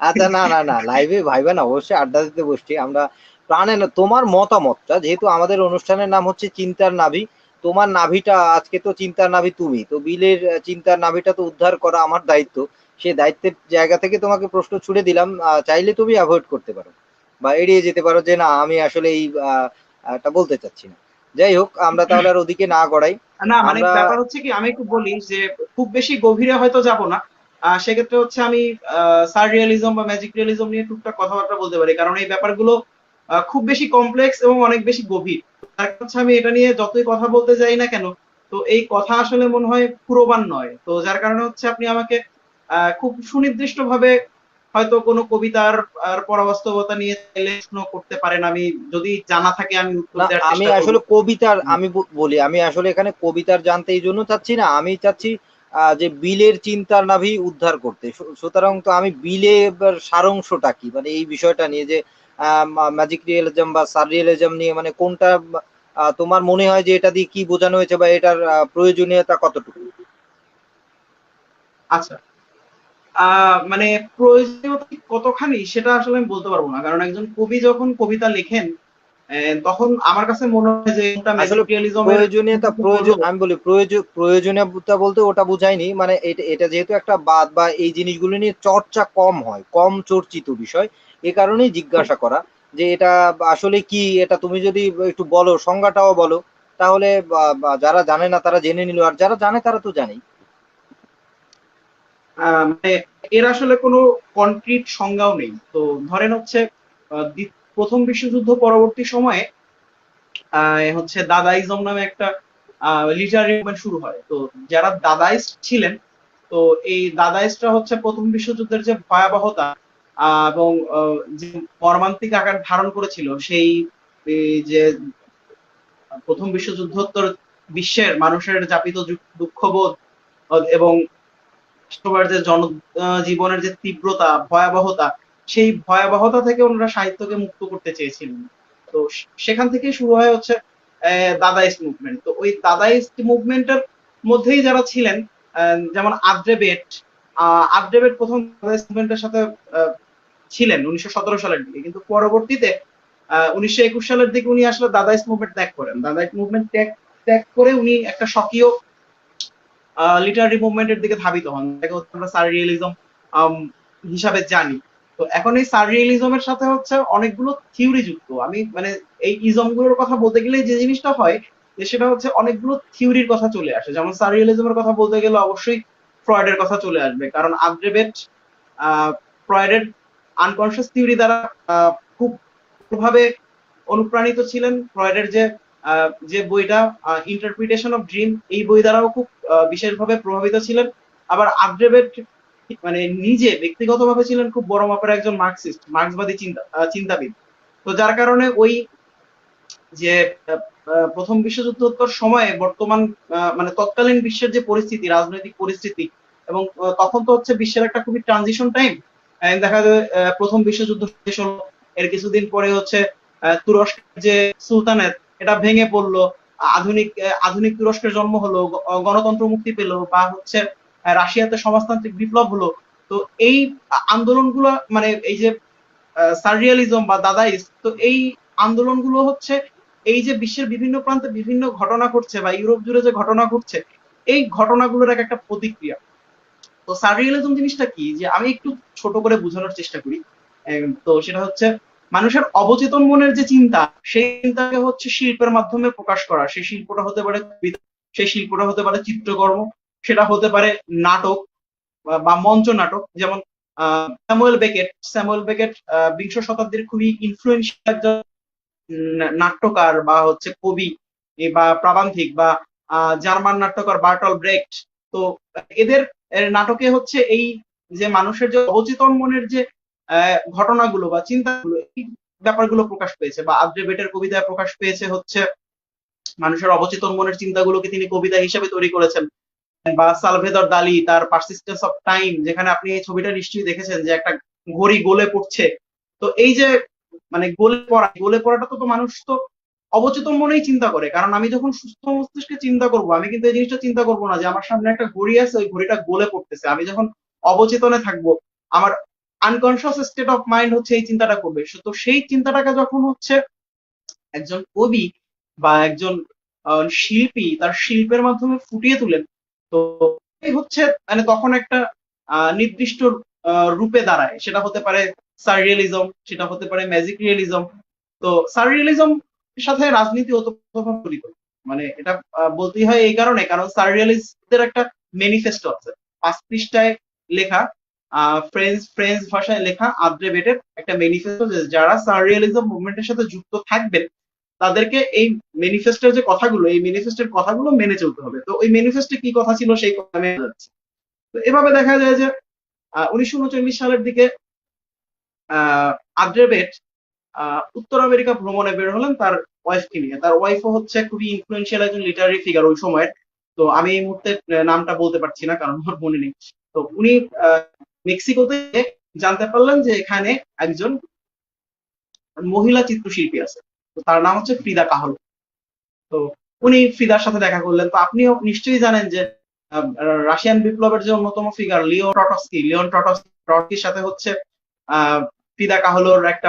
আচ্ছা, না না না, লাইভে ভাইবা না, অবশ্যই আড্ডা দিতে বসছি আমরা প্রাণে না। তোমার মতামতটা, যেহেতু আমাদের অনুষ্ঠানের নাম হচ্ছে চিন্তার নাভি, তোমার নাভিটা আজকে তো চিন্তার নাভি তুমি তো, বিলের চিন্তার নাভিটা তো উদ্ধার করা আমার দায়িত্ব। সে দায়িত্বের জায়গা থেকে তোমাকে প্রশ্ন ছুড়ে দিলাম, চাইলে তুমি অ্যাভয়েড করতে পারো বা এড়িয়ে যেতে পারো যে না আমি আসলে এই টা বলতে চাচ্ছি না। যাই হোক, আমরা তাহলে আর ওদিকে না গড়াই। না মানে আমরা ব্যাপার হচ্ছে কি, আমি একটু বলি যে খুব বেশি গভীরে হয়তো যাব না। সেক্ষেত্রে হচ্ছে আমি সার রিয়েলিজম বা ম্যাজিক রিয়েলিজম নিয়ে টুকটাক কথাবার্তা বলতে পারি, কারণ এই ব্যাপারগুলো খুব বেশি কমপ্লেক্স এবং অনেক বেশি গভীর। তার কারণ হচ্ছে আমি এটা নিয়ে যতই কথা বলতে যাই না কেন, তো এই কথা আসলে মনে হয় পুরোবান নয়। তো যার কারণে হচ্ছে আপনি আমাকে খুব সুনির্দিষ্ট ভাবে হয়তো কোনো কবিতার পরবাস্তবতা নিয়ে চাইলে প্রশ্ন করতে পারেন, আমি যদি জানা থাকে আমি উত্তর না, দেওয়ার আমি চেষ্টা করবো। আসলে কবিতার, আমি বলি, আমি আসলে এখানে কবিতার জানতে এই জন্য চাচ্ছি না, আমি চাচ্ছি যে বিলের চিন্তার নাভি উদ্ধার করতে। সুতরাং তো আমি বিলে এবার সারাংশটা কি, মানে এই বিষয়টা নিয়ে যে ম্যাজিক রিয়েলিজম বা সার রিয়েলিজম নিয়ে মানে কোনটা তোমার মনে হয় যে এটা দিয়ে কি বোঝানো হয়েছে বা এটার প্রয়োজনীয়তা কতটুকু। আচ্ছা, মানে প্রয়োজনীয়তা ঠিক কতখানি সেটা আসলে আমি বলতে পারবো না, কারণ একজন কবি যখন কবিতা লেখেন তখন আমার কাছে মনে হয় যে এটা ম্যাজিক আসলে রিয়েলিজমের প্রয়োজনীয়তা, বলবো। আমি বলি প্রয়োজনীয়তা বলতে ওটা বুঝাইনি, মানে এটা এটা যেহেতু একটা বাদ বা এই জিনিসগুলো নিয়ে চর্চা কম হয়, কম চর্চিত বিষয়, এ কারণেই জিজ্ঞাসা করা যে এটা আসলে কি। এটা তুমি যদি একটু বলো, সংজ্ঞাটাও বলো, তাহলে যারা জানে না তারা জেনে নিল, আর যারা জানে তারা তো জানেই। মানে এর আসলে কোনো কনক্রিট সংজ্ঞাও নেই। তো ধরেন হচ্ছে প্রথম বিশ্বযুদ্ধ পরবর্তী সময়ে হচ্ছে দাদাইজম নামে একটা লিটারারি মুভমেন্ট শুরু হয়। তো যারা দাদাইস্ট ছিলেন, তো এই দাদাইস্টরা হচ্ছে প্রথম বিশ্বযুদ্ধের যে ভয়াবহতা এবং যে মর্মান্তিক আকার ধারণ করেছিল, সেই এই যে প্রথম বিশ্বযুদ্ধোত্তর বিশ্বের মানুষের যাপিত দুঃখবোধ এবং সবার যে জীবনের যে তীব্রতা ভয়াবহতা, সেই ভয়াবহতা থেকে ওনারা সাহিত্যকে মুক্ত করতে চেয়েছিলেন। তো সেখান থেকে শুরু হয় হচ্ছে দাদাইস্ট মুভমেন্ট। তো ওই দাদাইস্ট মুভমেন্টের মধ্যেই যারা ছিলেন, যেমন প্রথম দাদাইস্ট মুভমেন্টের সাথে ছিলেন 1917 সালের দিকে, কিন্তু পরবর্তীতে 1921 সালের দিকে উনি আসলে দাদাইস্ট মুভমেন্ট ত্যাগ করেন। দাদাইস্ট মুভমেন্ট ত্যাগ ত্যাগ করে উনি একটা স্বকীয় লিটারারি মুভমেন্টের দিকে ধাবিত হন, যেটাকে হচ্ছে আমরা সাররিয়ালিজম হিসাবে জানি। তো এখন এই সাররিয়ালিজমের সাথে হচ্ছে অনেকগুলো থিওরি যুক্ত। আমি মানে এই ইজম গুলোর কথা বলতে গেলে যে জিনিসটা হয় যে সেটা হচ্ছে অনেকগুলো থিওরির কথা চলে আসে। যেমন সাররিয়ালিজমের কথা বলতে গেলে অবশ্যই ফ্রয়েডের কথা চলে আসবে, কারণ আন্দ্রে ফ্রয়েডের আনকনসিয়াস থিওরি দ্বারা খুব ভাবে অনুপ্রাণিত ছিলেন। ফ্রয়েডের যে বইটা ইন্টারপ্রিটেশন অফ ড্রিম, এই বই দ্বারাও খুব বিশেষভাবে প্রভাবিত ছিলেন। আবার আন্দ্রে মানে নিজে ব্যক্তিগতভাবে ছিলেন খুব বড় মাপের একজন মার্কসিস্ট, মার্ক্সবাদী চিন্তাবিদ। তো যার কারণে ওই যে প্রথম বিশ্বযুদ্ধোত্তর সময়ে বর্তমান মানে তৎকালীন বিশ্বের যে পরিস্থিতি, রাজনৈতিক পরিস্থিতি, এবং তখন তো হচ্ছে বিশ্বের একটা খুবই ট্রানজিশন টাইম। দেখা যায় প্রথম বিশ্বযুদ্ধ শেষ হলো, এর কিছুদিন পরে হচ্ছে তুরস্কের যে সুলতানেট এটা ভেঙে পড়লো, আধুনিক তুরস্কের জন্ম হলো, গণতন্ত্র মুক্তি পেলো, বা হচ্ছে রাশিয়াতে সমাজতান্ত্রিক বিপ্লব হলো। তো এই আন্দোলনগুলো মানে এই যে সাররিয়ালিজম বা দাদাইস্ট, তো এই আন্দোলনগুলো হচ্ছে এই যে বিশ্বের বিভিন্ন প্রান্তে বিভিন্ন ঘটনা ঘটছে বা ইউরোপ জুড়ে যে ঘটনা ঘটছে, এই ঘটনাগুলোর একটা প্রতিক্রিয়া। তো সাররিয়ালিজম জিনিসটা কি, যে আমি একটু ছোট করে বোঝানোর চেষ্টা করি। তো সেটা হচ্ছে মানুষের অবচেতন মনের যে চিন্তা, সেই চিন্তাকে হচ্ছে শিল্পের মাধ্যমে প্রকাশ করা। সেই শিল্পটা হতে পারে কবিতা, সেই শিল্পটা হতে পারে চিত্রকর্ম, সেটা হতে পারে নাটক বা মঞ্চ নাটক। যেমন স্যামুয়েল বেকেট বিংশ শতাব্দীর খুবই ইনফ্লুয়েন্সিয়াল একজন নাট্যকার বা হচ্ছে কবি বা প্রাবন্ধিক, বা জার্মান নাট্যকার বার্টল ব্রেক্ট। তো এদের নাটকে হচ্ছে এই যে মানুষের যে অবচেতন মনের যে ঘটনাগুলো বা চিন্তাগুলো, এই ব্যাপারগুলো প্রকাশ পেয়েছে। বা আন্দ্রে বেটের কবিতায় প্রকাশ পেয়েছে হচ্ছে মানুষের অবচেতন মনের চিন্তাগুলোকে তিনি কবিতা হিসেবে তৈরি করেছেন। বা সালভেদর দালি তার পারসিস্টেন্স অফ টাইম, যেখানে আপনি এই ছবিটা নিশ্চয়ই দেখেছেন যে একটা ঘড়ি গলে পড়ছে। তো এই যে মানে গলে পড়াটা তো মানুষ তো অবচেতন মনেই চিন্তা করে, কারণ আমি যখন সুস্থ মস্তিষ্কে চিন্তা করব, আমি কিন্তু এই জিনিসটা চিন্তা করবো না যে আমার সামনে একটা ঘড়ি আছে, ওই ঘড়িটা গলে পড়তেছে। আমি যখন অবচেতনে থাকবো, আমার আনকনসিয়াস স্টেট অফ মাইন্ড হচ্ছে এই চিন্তাটা করবে। তো সেই চিন্তাটাকে যখন হচ্ছে একজন কবি বা একজন শিল্পী তার শিল্পের মাধ্যমে ফুটিয়ে তোলেন, তো এই হচ্ছে মানে তখন একটা নির্দিষ্ট রূপে দাঁড়ায়। সেটা হতে পারে সাররিয়ালিজম, সেটা হতে পারে ম্যাজিক রিয়েলিজম। তো সাররিয়ালিজম এর সাথে রাজনীতি ওতপ্রোতভাবে জড়িত। মানে এটা বলতেই হয় এই কারণে, কারণ সাররিয়ালিস্টদের একটা ম্যানিফেস্টো আছে 5 পৃষ্ঠায় লেখা, ফ্রেঞ্চ ফ্রেঞ্চ ভাষায় লেখা আন্দ্রে বেটের একটা ম্যানিফেস্টো, যে যারা সাররিয়ালিজম মুভমেন্টের সাথে যুক্ত থাকবেন তাদেরকে এই ম্যানিফেস্টোর যে কথাগুলো, এই ম্যানিফেস্টোর কথাগুলো মেনে চলতে হবে। তো ওই ম্যানিফেস্টে কি কথা ছিল সেই কথা মেনে যাচ্ছে। তো এভাবে দেখা যায় যে 1939 সালের দিকে আন্দ্রে বেট উত্তর আমেরিকা ভ্রমণে বের হলেন তার ওয়াইফকে নিয়ে। তার ওয়াইফও হচ্ছে খুবই ইনফ্লুয়েন্সিয়াল একজন লিটারারি ফিগার ওই সময়ের। তো আমি এই মুহূর্তে নামটা বলতে পারছি না, কারণ আমার মনে নেই। তো উনি মেক্সিকোতে জানতে পারলেন যে এখানে একজন মহিলা চিত্রশিল্পী আছে, তো তার নাম হচ্ছে ফ্রিদা কাহলো। তো উনি ফ্রিদার সাথে দেখা করলেন। তো আপনিও নিশ্চয়ই জানেন যে রাশিয়ান বিপ্লবের যে অন্যতম ফিগার লিওন ট্রটস্কির সাথে হচ্ছে ফ্রিদা কাহলোর একটা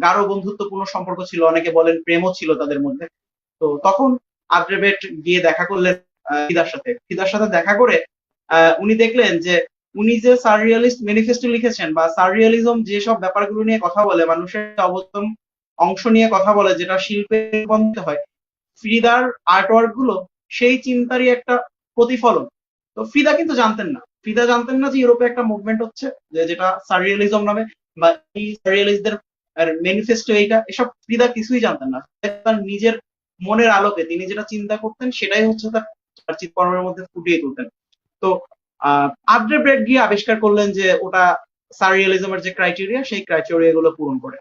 গাঢ় বন্ধুত্বপূর্ণ সম্পর্ক ছিল, অনেকে বলেন প্রেমও ছিল তাদের মধ্যে। তো তখন আন্দ্রে বেট গিয়ে দেখা করলেন ফ্রিদার সাথে দেখা করে উনি দেখলেন যে উনি যে সাররিয়ালিস্ট ম্যানিফেস্টো লিখেছেন বা সাররিয়ালিজম যেসব ব্যাপারগুলো নিয়ে কথা বলে, মানুষের অবচেতন অংশ নিয়ে কথা বলে, যেটা শিল্পে রূপান্তরিত হয়, ফ্রিদার আর্টওয়ার্ক গুলো সেই চিন্তারই একটা প্রতিফলন। তো ফ্রিদা জানতেন না যে ইউরোপে একটা মুভমেন্ট হচ্ছে, যেটা সাররিয়ালিজম নামে, বা এই সাররিয়ালিস্টদের ম্যানিফেস্টো এইটা, এসব ফ্রিদা কিছুই জানতেন না। তার নিজের মনের আলোকে তিনি যেটা চিন্তা করতেন সেটাই হচ্ছে তার চিত্রকর্মের মধ্যে ফুটিয়ে তুলতেন। তো আন্দ্রে বেট গিয়ে আবিষ্কার করলেন যে ওটা সাররিয়ালিজমের যে ক্রাইটেরিয়া, সেই ক্রাইটেরিয়া গুলো পূরণ করে।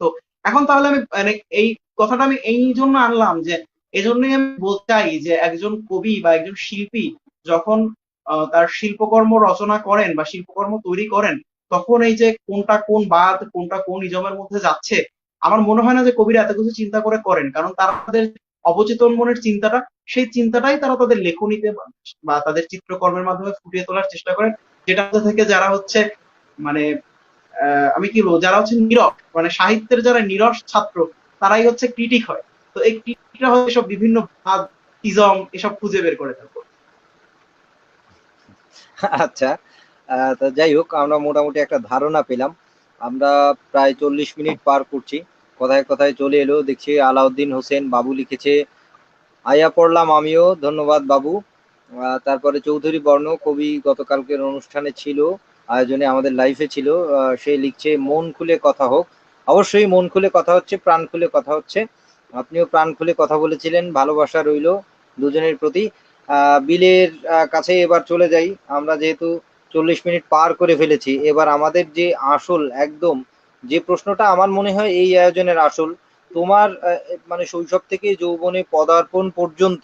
তো এখন তাহলে আমি মানে এই কথাটা আমি এই জন্য আনলাম যে এজন্যই আমি বলতে চাই যে একজন কবি বা একজন শিল্পী যখন তার শিল্পকর্ম রচনা করেন বা শিল্পকর্ম তৈরি করেন, তখন এই যে কোনটা কোন বাদ কোনটা কোন ইজমের মধ্যে যাচ্ছে, আমার মনে হয় না যে কবিরা এত কিছু চিন্তা করে করেন। কারণ তারা তাদের অবচেতন মনের চিন্তাটা, সেই চিন্তাটাই তারা তাদের লেখনীতে বা তাদের চিত্রকর্মের মাধ্যমে ফুটিয়ে তোলার চেষ্টা করেন, যেটা থেকে যারা হচ্ছে মানে আমি কি বলবো, যারা হচ্ছে নীরব, মানে সাহিত্যের যারা নীরব ছাত্র, তারাই হচ্ছে ক্রিটিক হয়। তো এই ক্রিটিকরা হচ্ছে সব বিভিন্ন ভাব, ইজম এসব খুঁজে বের করে থাকবো। আচ্ছা, তো যাই হোক, আমরা মোটামুটি একটা ধারণা পেলাম। আমরা প্রায় 40 মিনিট পার করছি, কথায় কথায় চলে এলো দেখছি আলাউদ্দিন হোসেন বাবু লিখেছে। আয়া পড়লাম আমিও, ধন্যবাদ বাবু। তারপরে চৌধুরী বর্ণ কবি গতকালকের অনুষ্ঠানে ছিল, আয়োজনে আমাদের লাইফে ছিল। সে লিখছে মন খুলে কথা হোক। অবশ্যই মন খুলে কথা হচ্ছে, প্রাণ খুলে কথা হচ্ছে। আপনিও প্রাণ খুলে কথা বলেছিলেন, ভালোবাসা রইলো দুজনের প্রতি। বিলের কাছে এবার চলে যাই আমরা, যেহেতু 40 মিনিট পার করে ফেলেছি। এবার আমাদের যে আসল একদম, যে প্রশ্নটা আমার মনে হয় এই আয়োজনের আসল, তোমার মানে শৈশব থেকে যৌবনে পদার্পণ পর্যন্ত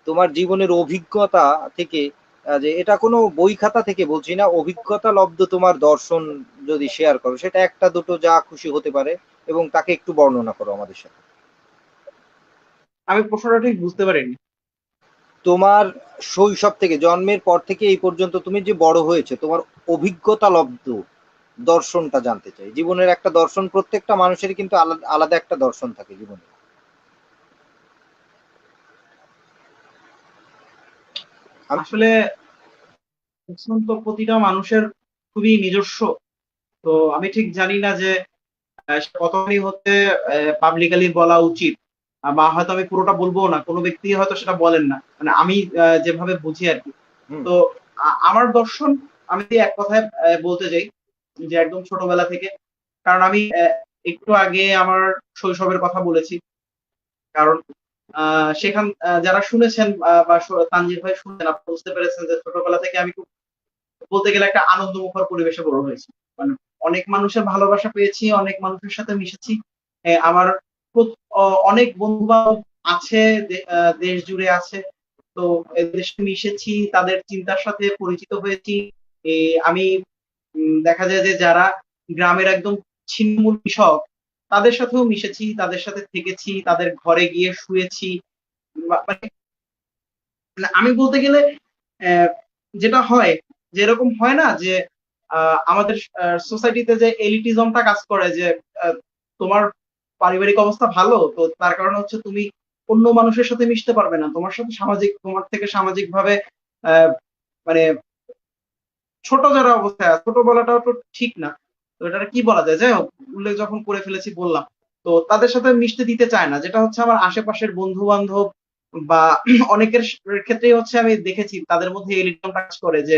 তোমার জীবনের অভিজ্ঞতা থেকে, যে এটা কোনো বই খাতা থেকে বলছি না, অভিজ্ঞতা লব্ধ তোমার দর্শন যদি শেয়ার করো, সেটা একটা দুটো যা খুশি হতে পারে, এবং তাকে একটু বর্ণনা করো আমাদের সাথে। আমি প্রশ্নটা ঠিক বুঝতে পারিনি। তোমার শৈশব থেকে, জন্মের পর থেকে এই পর্যন্ত তুমি যে বড় হয়েছে, তোমার অভিজ্ঞতা লব্ধ দর্শনটা জানতে চাই। জীবনের একটা দর্শন, প্রত্যেকটা মানুষেরই কিন্তু আলাদা আলাদা একটা দর্শন থাকে জীবনে। আমি আসলে দর্শন তো প্রতিটা মানুষের খুবই নিজস্ব। তো আমি ঠিক জানি না যে কতখানি হতে পাবলিকালি বলা উচিত, বা হয়তো আমি পুরোটা বলবো না, কোনো ব্যক্তি হয়তো সেটা বলেন না, মানে আমি যেভাবে বুঝি আর কি। হুম। তো আমার দর্শন, আমি যদি এক কথায় বলতে চাই, যে একদম ছোটবেলা থেকে, কারণ আমি একটু আগে আমার শৈশবের কথা বলেছি। কারণ সেখান যারা শুনেছেন বা তানজির ভাই শুনছেন, আপনি বুঝতে পেরেছেন যে ছোটবেলা থেকে আমি খুব, বলতে গেলে একটা আনন্দমুখর পরিবেশে বড় হয়েছি। মানে অনেক মানুষের ভালোবাসা পেয়েছি, অনেক মানুষের সাথে মিশেছি। আমার অনেক বন্ধু বান্ধব আছে, দেশ জুড়ে আছে। তো এদের সাথে মিশেছি, তাদের চিন্তার সাথে পরিচিত হয়েছি। আমি দেখা যায় যে যারা গ্রামের একদম ছিন্নমূল কৃষক, তাদের সাথেও মিশেছি, তাদের সাথে থেকেছি, তাদের ঘরে গিয়ে শুয়েছি। মানে মানে আমি বলতে গেলে আহ, যেটা হয়, যেরকম হয় না যে আমাদের সোসাইটিতে যে এলিটিজমটা কাজ করে, যে আহ, তোমার পারিবারিক অবস্থা ভালো, তো তার কারণে হচ্ছে তুমি অন্য মানুষের সাথে মিশতে পারবে না, তোমার সাথে সামাজিক, তোমার থেকে সামাজিক ভাবে আহ, মানে ছোট যারা অবস্থায় আছে, ছোট বলাটাও তো ঠিক না, তো এটা কি বলা যায়, যাই হোক, উল্লেখ যখন করে ফেলেছি বললাম। তো তাদের সাথে মিশতে দিতে চায় না, যেটা হচ্ছে আমার আশেপাশের বন্ধু বান্ধব বা অনেকের ক্ষেত্রেই হচ্ছে আমি দেখেছি, তাদের মধ্যে এলিটম কাজ করে যে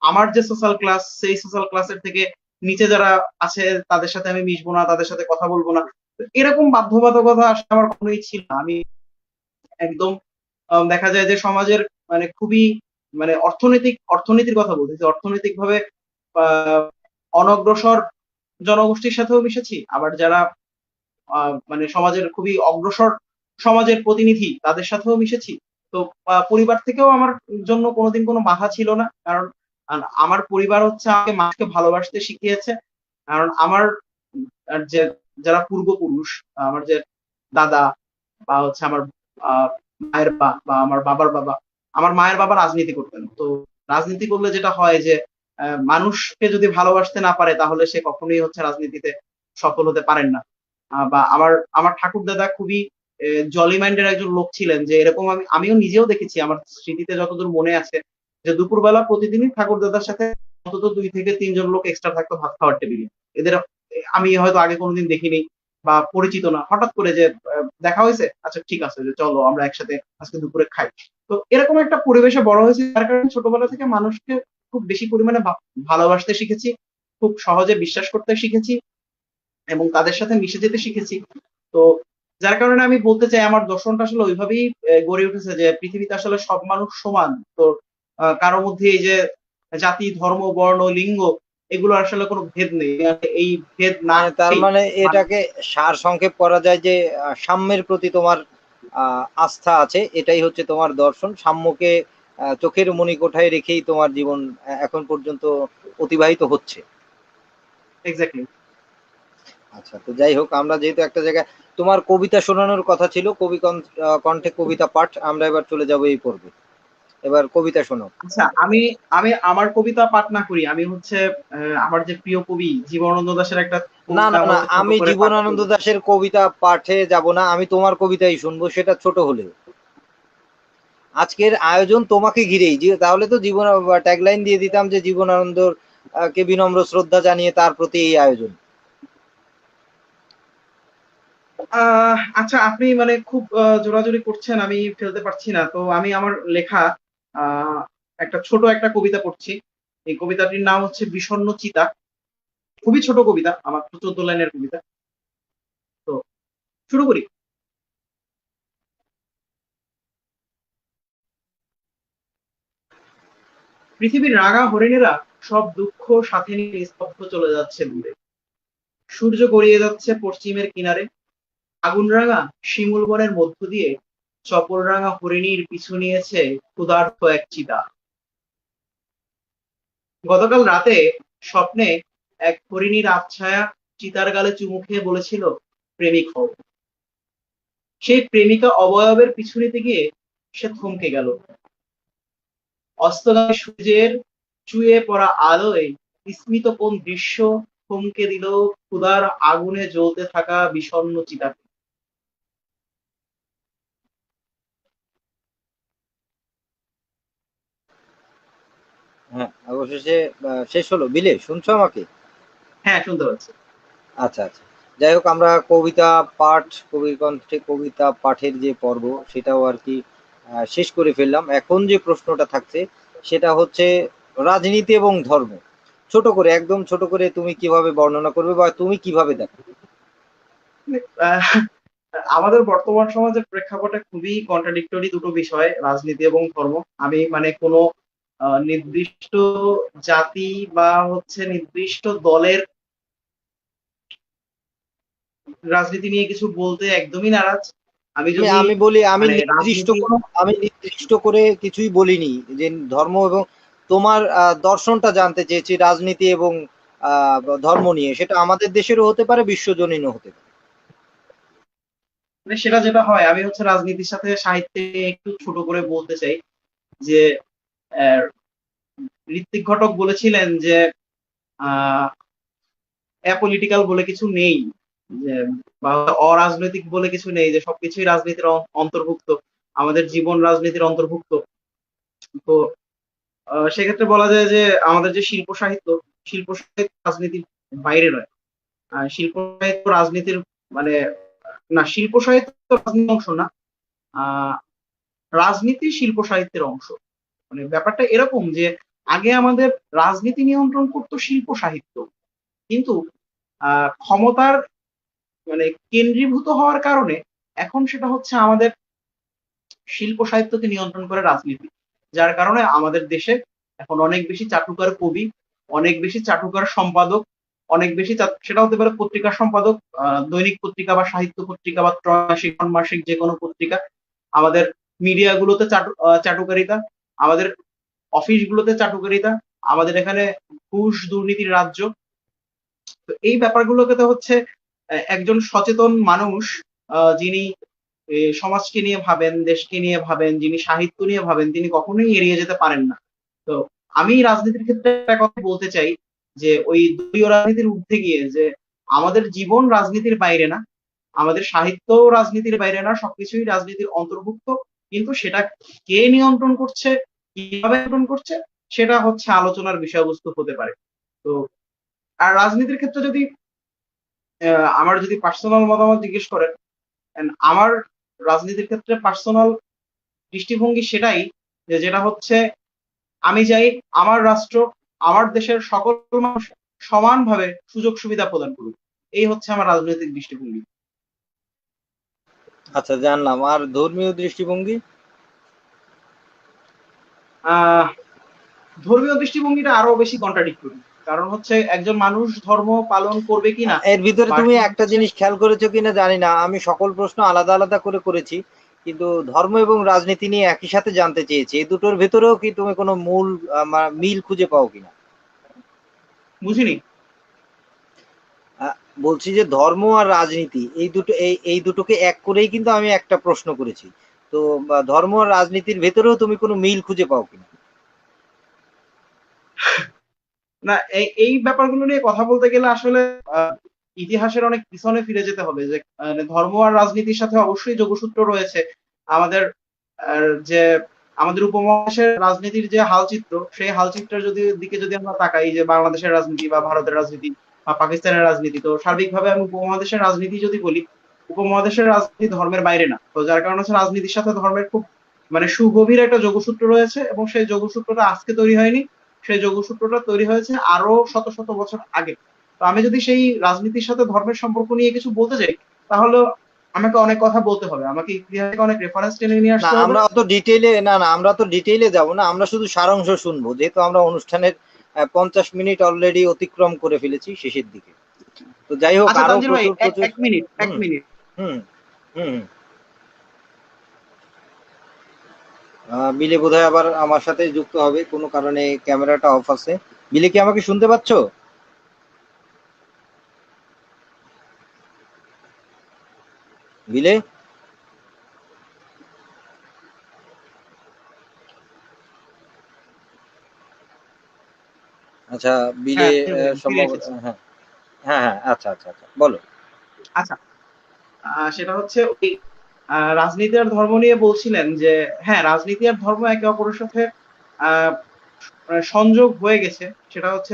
আমার যে সোশ্যাল ক্লাস, সেই সোশ্যাল ক্লাসের থেকে নিচে যারা আছে তাদের সাথে আমি মিশবো না, তাদের সাথে কথা বলবো না। তো এরকম বাধ্যবাধকতা আসলে আমার কোনোই ছিল না। আমি একদম দেখা যায় যে সমাজের মানে খুবই, মানে অর্থনীতির কথা বলতেছি, অর্থনৈতিক ভাবে আহ, অনগ্রসর জনগোষ্ঠীর সাথেও মিশেছি, আবার যারা মানে সমাজের খুবই অগ্রসর সমাজের প্রতিনিধি, তাদের সাথেও মিশেছি। তো পরিবার থেকেও আমার জন্য কোনোদিন কোনো বাধা ছিল না, কারণ আমার পরিবার হচ্ছে আমাকে মানুষকে ভালোবাসতে শিখিয়েছে। কারণ আমার যে যারা পূর্বপুরুষ, আমার যে দাদা বা হচ্ছে আমার আহ, মায়ের বা আমার বাবার বাবা, আমার মায়ের বাবা রাজনীতি করতেন। তো রাজনীতি করলে যেটা হয় যে মানুষকে যদি ভালোবাসতে না পারে, তাহলে সে কখনোই হচ্ছে রাজনীতিতে সফল হতে পারেন না। বা আমার আমার ঠাকুর দাদা খুবই জলি মাইন্ডের একজন লোক ছিলেন, যে এরকম আমিও নিজেও দেখেছি, আমার স্মৃতিতে যতদূর মনে আছে, যে দুপুরবেলা প্রতিদিনই ঠাকুর দাদার সাথে অন্তত 2 থেকে 3 জন লোক এক্সট্রা থাকতো ভাত খাওয়ার টেবিলে। এদের আমি হয়তো আগে কোনোদিন দেখিনি বা পরিচিত না, হঠাৎ করে যে দেখা হয়েছে, আচ্ছা ঠিক আছে, যে চলো আমরা একসাথে আজকে দুপুরে খাই। তো এরকম একটা পরিবেশে বড় হয়েছে, যার কারণে ছোটবেলা থেকে মানুষকে খুব বেশি পরিমাণে ভালোবাসতে শিখেছি, খুব সহজে বিশ্বাস করতে শিখেছি, এবং তাদের সাথে মিশে যেতে শিখেছি। তো যার কারণে আমি বলতে চাই, আমার দর্শনটা আসলে ওইভাবেই গড়ে উঠেছে যে পৃথিবীতে আসলে সব মানুষ সমান। তো কারো মধ্যে এই যে জাতি, ধর্ম, বর্ণ, লিঙ্গ, এগুলো আসলে কোনো ভেদ নেই। এই ভেদ না মানে তার থাকেই মানে মানুষ। এটাকে সার সংক্ষেপ করা যায় যে সাম্যের প্রতি তোমার আস্থা আছে, এটাই হচ্ছে তোমার দর্শন। সাম্যকে চোখের মণিকোঠায় রেখেই তোমার জীবন এখন পর্যন্ত অতিবাহিত হচ্ছে। এক্স্যাক্টলি। আচ্ছা, তো যাই হোক, আমরা যেহেতু একটা জায়গায়, তোমার কবিতা শোনানোর কথা ছিল, কণ্ঠে কবিতা পাঠ, আমরা এবার চলে যাব এই পর্বে। এবার কবিতা শোনো। আচ্ছা, আমি আমি আমার কবিতা পাঠ না করি, আমি হচ্ছে আমার যে প্রিয় কবি জীবনানন্দ দাশের একটা না কবিতা না না, আমাকে ছোট আমি করে পাঠ জীবনানন্দ করবো। দাশের কবিতা পাঠে যাব না, আমি তোমার কবিতাই শুনবো, সেটা ছোট হলেও। আজকের আয়োজন তোমাকে ঘিরেই, যে তাহলে তো জীবন ট্যাগলাইন দিয়ে দিতাম যে জীবনানন্দর কে বিনম্র শ্রদ্ধা জানিয়ে তার প্রতি এই আয়োজন। আচ্ছা, আপনি মানে খুব জোরাজুরি করছেন, আমি ফেলতে পারছি না, তো আমি আমার লেখা আহ একটা ছোট একটা কবিতা পড়ছি। এই কবিতাটির নাম হচ্ছে বিষণ্ণ চিতা। খুবই ছোট কবিতা, আমার 14 লাইনের কবিতা। তো শুরু করি। পৃথিবীর রাঙা হরিণেরা সব দুঃখ সাথে নিয়ে নিস্তব্ধ চলে যাচ্ছে দূরে। সূর্য গড়িয়ে যাচ্ছে পশ্চিমের কিনারে। আগুন রাঙা শিমুল বনের মধ্য দিয়ে চপল রাঙা হরিণীর পিছু নিয়েছে ক্ষুধার্ত এক চিতা। গতকাল রাতে স্বপ্নে এক হরিণীর আবছায়া চিতার গালে চুমু খেয়ে বলেছিল, প্রেমিক হও। সেই প্রেমিকা অবয়বের পিছু নিতে গিয়ে সে থমকে গেল। অস্তগামী সূর্যের চুইয়ে পড়া আলোয় বিস্মিত কোন দৃশ্য থমকে দিল ক্ষুধার আগুনে জ্বলতে থাকা বিষণ্ণ চিতাকে। হ্যাঁ, অবশেষে শেষ হলো বিলে, শুনছো আমাকে? হ্যাঁ, শুনতে পাচ্ছি। আচ্ছা আচ্ছা, যাই হোক, আমরা কবিতা পাঠ, কবির কণ্ঠে কবিতা পাঠের যে পর্ব সেটাও আর কি শেষ করে ফেললাম। এখন যে প্রশ্নটা থাকছে সেটা হচ্ছে রাজনীতি এবং ধর্ম। ছোট করে, একদম ছোট করে তুমি কিভাবে বর্ণনা করবে বা তুমি কিভাবে দেখো? আহ, আমাদের বর্তমান সমাজের প্রেক্ষাপটে খুবই কন্ট্রাডিক্টরি দুটো বিষয়, রাজনীতি এবং ধর্ম। আমি মানে কোনো নির্দিষ্ট জাতি বা হচ্ছে নির্দিষ্ট দলের রাজনীতি নিয়ে কিছু বলতে একদমই নারাজ। আমি আমি যদি আমি বলি, মানে রাজনীতি আমি নির্দিষ্ট করে কিছুই বলিনি যে ধর্ম এবং তোমার দর্শনটা জানতে চেয়েছি রাজনীতি এবং ধর্ম নিয়ে, সেটা আমাদের দেশেরও হতে পারে, বিশ্বজনীনও হতে পারে। মানে সেটা যেটা হয়, আমি হচ্ছে রাজনীতির সাথে সাহিত্যে একটু ছোট করে বলতে চাই যে আহ, ঋত্বিক ঘটক বলেছিলেন যে আহ অ্যাপলিটিক্যাল বলে কিছু নেই, যে বা অরাজনৈতিক বলে কিছু নেই, যে সবকিছুই রাজনীতির অন্তর্ভুক্ত, আমাদের জীবন রাজনীতির অন্তর্ভুক্ত। তো সেক্ষেত্রে বলা যায় যে আমাদের যে শিল্প সাহিত্য রাজনীতির বাইরে নয়। শিল্প সাহিত্য রাজনীতির মানে না, শিল্প সাহিত্য রাজনীতির অংশ না, আহ রাজনীতি শিল্প সাহিত্যের অংশ। মানে ব্যাপারটা এরকম যে আগে আমাদের রাজনীতি নিয়ন্ত্রণ করতো শিল্প সাহিত্য, কিন্তু ক্ষমতার মানে কেন্দ্রীভূত হওয়ার কারণে এখন সেটা হচ্ছে আমাদের শিল্প সাহিত্যকে নিয়ন্ত্রণ করে রাজনীতি। যার কারণে আমাদের দেশে এখন অনেক বেশি চাটুকার কবি, অনেক বেশি চাটুকার সম্পাদক, অনেক বেশি সেটা হতে পারে পত্রিকার সম্পাদক, দৈনিক পত্রিকা বা সাহিত্য পত্রিকা বা ত্রৈমাসিক ষান্মাসিক যে কোনো পত্রিকা। আমাদের মিডিয়া গুলোতে চাটুকারিতা, আমাদের অফিস গুলোতে চাটুকারিতা, আমাদের এখানে ঘুষ দুর্নীতির রাজ্য। তো এই ব্যাপারগুলোকে তো হচ্ছে একজন সচেতন মানুষ, যিনি সমাজকে নিয়ে ভাবেন, দেশকে নিয়ে ভাবেন, যিনি সাহিত্য নিয়ে ভাবেন, তিনি কখনোই এড়িয়ে যেতে পারেন না। তো আমি রাজনীতির ক্ষেত্রে একটা কথা বলতে চাই যে ওই দলীয় রাজনীতির ঊর্ধ্বে গিয়ে যে আমাদের জীবন রাজনীতির বাইরে না, আমাদের সাহিত্য রাজনীতির বাইরে না, সবকিছুই রাজনীতির অন্তর্ভুক্ত। কিন্তু সেটা কে নিয়ন্ত্রণ করছে, কিভাবে নিয়ন্ত্রণ করছে, সেটা হচ্ছে আলোচনার বিষয়বস্তু হতে পারে। তো আর রাজনীতির ক্ষেত্রে যদি আমার যদি পার্সোনাল মতামত জিজ্ঞেস করেন, আমার রাজনীতির ক্ষেত্রে পার্সোনাল দৃষ্টিভঙ্গি সেটাই যে যেটা হচ্ছে আমি চাই আমার রাষ্ট্র, আমার দেশের সকল মানুষ সমানভাবে সুযোগ সুবিধা প্রদান করুক। এই হচ্ছে আমার রাজনৈতিক দৃষ্টিভঙ্গি। আচ্ছা, জানলাম। আর ধর্মীয় দৃষ্টিভঙ্গি? আহ ধর্মীয় দৃষ্টিভঙ্গিটা আরো বেশি কন্ট্রাডিক্টরি। কারণ হচ্ছে একজন মানুষ ধর্ম পালন করবে কিনা এর ভিতরে বা তুমি সে একটা হচ্ছে জিনিস খেয়াল করেছো কিনা জানি না, আমি সকল প্রশ্ন আলাদা আলাদা করে করেছি, কিন্তু ধর্ম এবং রাজনীতি নিয়ে একই সাথে জানতে চেয়েছি। এই দুটোর ভেতরেও কি তুমি কোনো মূল মিল খুঁজে পাও কিনা? বুঝিনি। বলছি যে ধর্ম আর রাজনীতি এই দুটো, এই দুটোকে এক করেই কিন্তু আমি একটা প্রশ্ন করেছি। তো ধর্ম আর রাজনীতির ভেতরেও তুমি কোনো মিল খুঁজে পাও কিনা? না, এই ব্যাপারগুলো নিয়ে কথা বলতে গেলে আসলে ইতিহাসের অনেক পিছনে ফিরে যেতে হবে, যে ধর্ম আর রাজনীতির সাথে অবশ্যই যোগসূত্র রয়েছে। আমাদের যে আমাদের উপমহাদেশের রাজনীতির যে হালচিত্র, সেই হালচিত্রের দিকে যদি আমরা তাকাই, যে বাংলাদেশের রাজনীতি বা ভারতের রাজনীতি বা পাকিস্তানের রাজনীতি, তো সার্বিকভাবে আমি উপমহাদেশের রাজনীতি যদি বলি, উপমহাদেশের রাজনীতি ধর্মের বাইরে না। তো যার কারণে হচ্ছে রাজনীতির সাথে ধর্মের খুব মানে সুগভীর একটা যোগসূত্র রয়েছে, এবং সেই যোগসূত্রটা আজকে তৈরি হয়নি, সেই যোগসূত্রটা তৈরি হয়েছে আরো শত শত বছর আগে। তো আমি যদি সেই রাজনীতির সাথে ধর্মের সম্পর্ক নিয়ে কিছু বলতে চাই, তাহলে আমাকে অনেক কথা বলতে হবে, আমাকে ইতিহাস থেকে অনেক রেফারেন্স টেনে নিয়ে না আসতে হবে। আমরা অত ডিটেইলে না আমরা তো ডিটেইলে যাব না, আমরা শুধু সারাংশ শুনবো, যেহেতু আমরা অনুষ্ঠানের 50 মিনিট অলরেডি অতিক্রম করে ফেলেছি শেষের দিকে। তো যাই হোক, আচ্ছা আরো তানজির ভাই, প্রচুর এক প্রচুর। এক মিনিট, এক হুম মিনিট। হুম হুম হুম। বিলে বোধহয় আবার আমার সাথে যুক্ত হবে, কোনো কারণে ক্যামেরাটা অফ আছে। বিলে কি আমাকে শুনতে পাচ্ছো? বিলে? আচ্ছা, বিলে হ্যাঁ তানজির ভাই, আমি ফিরে সম্ভব। এসেছি। হ্যাঁ হ্যাঁ হ্যাঁ, আচ্ছা আচ্ছা আচ্ছা, বলো। আচ্ছা, সেটা হচ্ছে ওই রাজনীতি আর ধর্ম নিয়ে বলছিলেন যে, হ্যাঁ রাজনীতি আর ধর্ম একে অপরের সাথে আহ সংযোগ হয়ে গেছে। সেটা হচ্ছে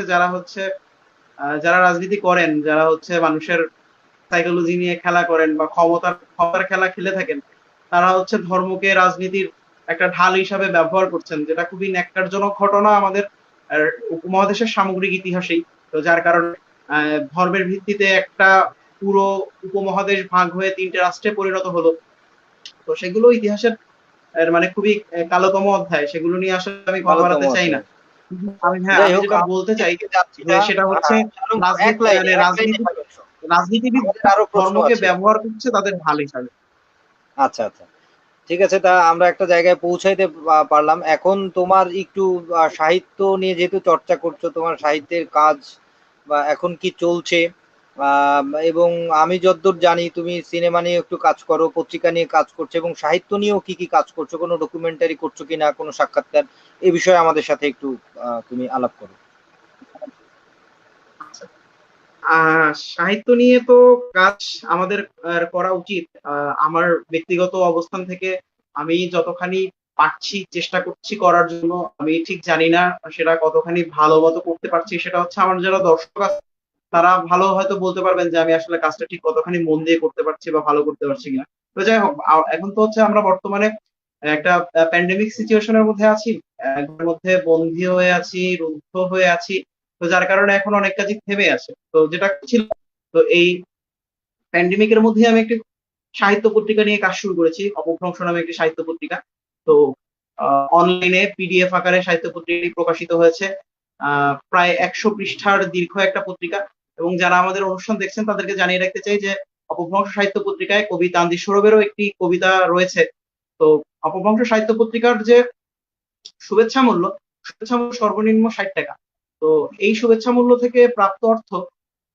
যারা রাজনীতি করেন, যারা হচ্ছে মানুষের সাইকোলজি নিয়ে খেলা করেন বা ক্ষমতার ক্ষমতার খেলা খেলে থাকেন, তারা হচ্ছে ধর্মকে রাজনীতির একটা ঢাল হিসাবে ব্যবহার করছেন, যেটা খুবই ন্যাক্কারজনক ঘটনা আমাদের উপমহাদেশের সামগ্রিক ইতিহাসেই। তো যার কারণে ধর্মের ভিত্তিতে একটা পুরো উপমহাদেশ ভাগ হয়ে 3টে রাষ্ট্রে পরিণত হলো। তো সেগুলো ইতিহাসের মানে খুবই কালোতম অধ্যায়, সেগুলো নিয়ে আসলে আমি কথা ভালোতম বাড়াতে চাই না। অধ্যায়। হ্যাঁ, যাই আমি হোক, যেটা আমি বলতে চাই যেদিকে যাচ্ছি যে না, সেটা হচ্ছে এক লাইনে মানে এক লাইনে সারাংশ। রাজনীতিবিদ আমাদের আরো প্রশ্ন ধর্মকে আছে। ব্যবহার করছে তাদের ঢাল হিসাবে। আচ্ছা আচ্ছা, ঠিক আছে, তা আমরা একটা জায়গায় পৌঁছাইতে পারলাম। এখন তোমার একটু সাহিত্য নিয়ে যেহেতু চর্চা করছো, তোমার সাহিত্যের কাজ বা এখন কি চলছে, এবং আমি যতদূর জানি তুমি সিনেমা নিয়ে একটু কাজ করো, পত্রিকা নিয়ে কাজ করছো, এবং সাহিত্য নিয়েও কি কি কাজ করছো, কোনো ডকুমেন্টারি করছো কিনা, কোনো সাক্ষাৎকার, এ বিষয়ে আমাদের সাথে একটু তুমি আলাপ করো। সাহিত্য নিয়ে তো কাজ আমাদের করা উচিত। আমার ব্যক্তিগত অবস্থান থেকে আমি যতখানি পারছি চেষ্টা করছি করার জন্য। আমি ঠিক জানি না সেটা কতখানি ভালো মতো করতে পারছি, সেটা হচ্ছে আমার যারা দর্শক আছে তারা ভালো হয়তো বলতে পারবেন যে আমি আসলে কাজটা ঠিক কতখানি মন দিয়ে করতে পারছি বা ভালো করতে পারছি কিনা। তো যাই হোক, এখন তো হচ্ছে আমরা বর্তমানে একটা প্যান্ডেমিক সিচুয়েশনের মধ্যে আছি, ঘরের মধ্যে বন্দী হয়ে আছি, রুদ্ধ হয়ে আছি। তো যার কারণে এখন অনেক কাজই থেমে আছে। তো যেটা ছিল, তো এই প্যান্ডেমিকের মধ্যে আমি একটি সাহিত্য পত্রিকা নিয়ে কাজ শুরু করেছি, অপভ্রংশ নামে একটি সাহিত্য পত্রিকা। তো অনলাইনে পিডিএফ আকারে সাহিত্য পত্রিকাটি প্রকাশিত হয়েছে। প্রায় 100 পৃষ্ঠার দীর্ঘ একটা পত্রিকা। এবং যারা আমাদের অনুষ্ঠান দেখছেন তাদেরকে জানিয়ে রাখতে চাই যে অপভ্রংশ সাহিত্য পত্রিকায় কবি তানজির সৌরভেরও একটি কবিতা রয়েছে। তো অপভ্রংশ সাহিত্য পত্রিকার যে শুভেচ্ছা মূল্য, শুভেচ্ছা মূল্য সর্বনিম্ন 60 টাকা। তো এই শুভেচ্ছা মূল্য থেকে প্রাপ্ত অর্থ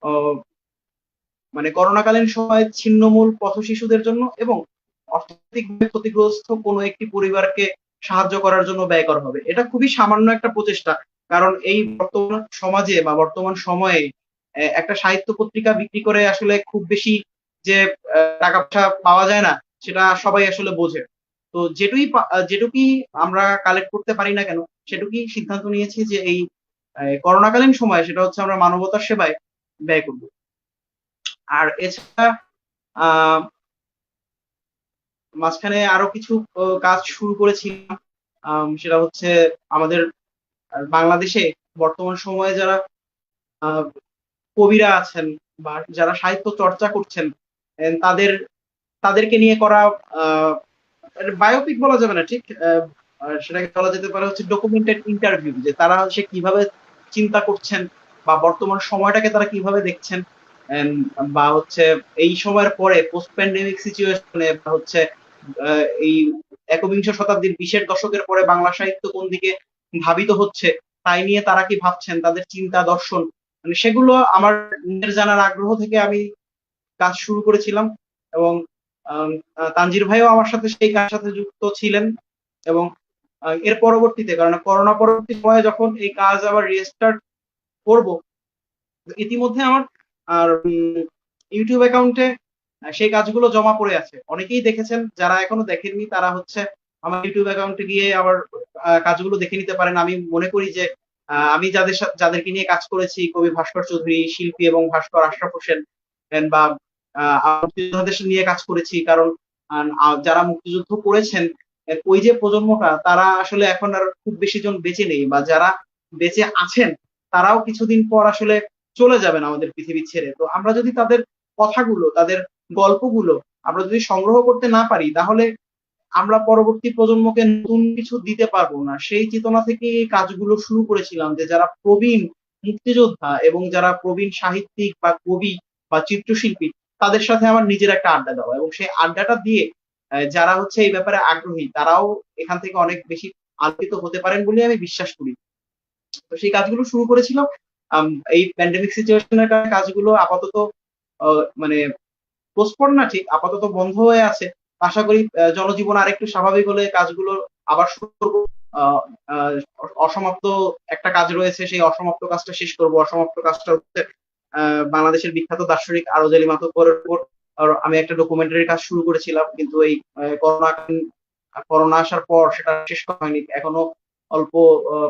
আহ, মানে করোনাকালীন সময়ে ছিন্নমূল পথ শিশুদের জন্য এবং অর্থনৈতিকভাবে ক্ষতিগ্রস্ত কোনো একটি পরিবারকে সাহায্য করার জন্য ব্যয় করা হবে। এটা খুবই সামান্য একটা প্রচেষ্টা, কারণ এই বর্তমান সমাজে বা বর্তমান সময়ে একটা সাহিত্য পত্রিকা বিক্রি করে আসলে খুব বেশি যে টাকা পয়সা পাওয়া যায় না, সেটা সবাই আসলে বোঝে। তো যেটুকুই আমরা কালেক্ট করতে পারি না কেন, সেটুকুই সিদ্ধান্ত নিয়েছি যে এই করোনাকালীন সময়ে সেটা হচ্ছে আমরা মানবতার সেবায় ব্যয় করব। আর এছাড়া আহ মাঝখানে আরো কিছু কাজ শুরু করেছিলাম। সেটা হচ্ছে আমাদের বাংলাদেশে বর্তমান সময়ে যারা আহ, কবিরা আছেন বা যারা সাহিত্য চর্চা করছেন, তাদের তাদেরকে নিয়ে করা বায়োপিক বলা যাবে না ঠিক, সেটাকে বলা যেতে পারে হচ্ছে ডকুমেন্টেড ইন্টারভিউ, যে তারা হচ্ছে কিভাবে চিন্তা করছেন বা বর্তমান সময়টাকে তারা কিভাবে দেখছেন, বা হচ্ছে এই সময়ের পরে পোস্ট প্যান্ডেমিক সিচুয়েশনে বা হচ্ছে এই একবিংশ শতাব্দীর 20-এর দশকের পরে বাংলা সাহিত্য কোন দিকে ধাবিত হচ্ছে, তাই নিয়ে তারা কি ভাবছেন, তাদের চিন্তা দর্শন, মানে সেগুলো আমার নিজের জানার আগ্রহ থেকে আমি কাজ শুরু করেছিলাম। এবং তানজির ভাইও আমার সাথে সেই কাজের সাথে যুক্ত ছিলেন। এবং এর পরবর্তীতে, কারণ করোনা পরবর্তী সময়ে যখন এই কাজ আবার রিস্টার্ট করব, ইতিমধ্যে আমার আর ইউটিউব অ্যাকাউন্টে সেই কাজগুলো জমা পড়ে আছে। অনেকেই দেখেছেন, যারা এখনো দেখেননি তারা হচ্ছে আমার ইউটিউব অ্যাকাউন্টে গিয়ে আবার কাজগুলো দেখে নিতে পারেন। আমি মনে করি যে আমি যাদেরকে নিয়ে কাজ করেছি, কবি ভাস্কর চৌধুরী, শিল্পী এবং ভাস্কর আশরাফ হোসেন, বা মুক্তিযোদ্ধাদের নিয়ে কাজ করেছি, কারণ যারা মুক্তিযুদ্ধ করেছেন ওই যে প্রজন্মটা, তারা আসলে এখন আর খুব বেশি জন বেঁচে নেই, বা যারা বেঁচে আছেন তারাও কিছুদিন পর আসলে চলে যাবেন আমাদের পৃথিবী ছেড়ে। তো আমরা যদি তাদের কথাগুলো, তাদের গল্পগুলো আমরা যদি সংগ্রহ করতে না পারি, তাহলে আমরা পরবর্তী প্রজন্মকে নতুন কিছু দিতে পারবো না। সেই চেতনা থেকে এই কাজগুলো শুরু করেছিলাম, যে যারা প্রবীণ মুক্তিযোদ্ধা এবং যারা প্রবীণ সাহিত্যিক বা কবি বা চিত্রশিল্পী, তাদের সাথে আমার নিজের একটা আড্ডা দেওয়া, এবং সেই আড্ডাটা দিয়ে যারা হচ্ছে এই ব্যাপারে আগ্রহী, তারাও এখান থেকে অনেক বেশি আলোকিত হতে পারেন বলে আমি বিশ্বাস করি। তো সেই কাজগুলো শুরু করেছিলাম। এই প্যান্ডেমিক সিচুয়েশনের কাজগুলো আপাতত মানে পোস্টপোন না ঠিক, আপাতত বন্ধ হয়ে আছে। আশা করি জনজীবন আরেকটু স্বাভাবিক হলে কাজগুলো আবার শুরু করবো। আহ, আহ, অসমাপ্ত একটা কাজ রয়েছে, সেই অসমাপ্ত কাজটা শেষ করব। অসমাপ্ত কাজটা হচ্ছে বাংলাদেশের বিখ্যাত দার্শনিক আরজ আলী মাতুব্বরের উপর আমি একটা ডকুমেন্টারি কাজ শুরু করেছিলাম, কিন্তু এই করোনা করোনা আসার পর সেটা শেষ করা হয়নি এখনো। অল্প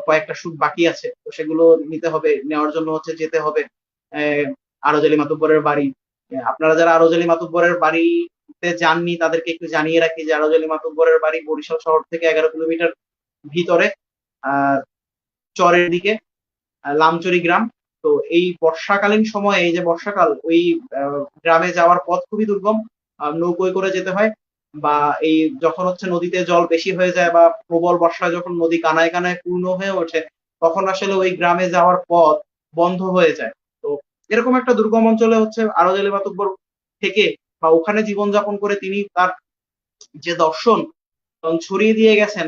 কয়েকটা শুট বাকি আছে, তো সেগুলো নিতে হবে। নেওয়ার জন্য হচ্ছে যেতে হবে আরজ আলী মাতুব্বরের বাড়ি। আপনারা যারা আরজ আলী মাতুব্বরের বাড়িতে যাননি, তাদেরকে একটু জানিয়ে রাখি যে আরজ আলী মাতুব্বরের বাড়ি বরিশাল শহর থেকে 11 কিলোমিটার ভিতরে, আহ চরের দিকে, লামচরি গ্রাম। তো এই বর্ষাকালীন সময়ে, এই যে বর্ষাকাল, ওই গ্রামে যাওয়ার পথ খুবই দুর্গম। নৌকোয় করে যেতে হয়, বা এই যখন হচ্ছে নদীতে জল বেশি হয়ে যায় বা প্রবল বর্ষায় যখন নদী কানায় কানায় পূর্ণ হয়ে ওঠে, তখন আসলে ওই গ্রামে যাওয়ার পথ বন্ধ হয়ে যায়। তো এরকম একটা দুর্গম অঞ্চলে হচ্ছে আরজ আলী মাতুব্বর থেকে বা ওখানে জীবনযাপন করে তিনি তার যে দর্শন ছড়িয়ে দিয়ে গেছেন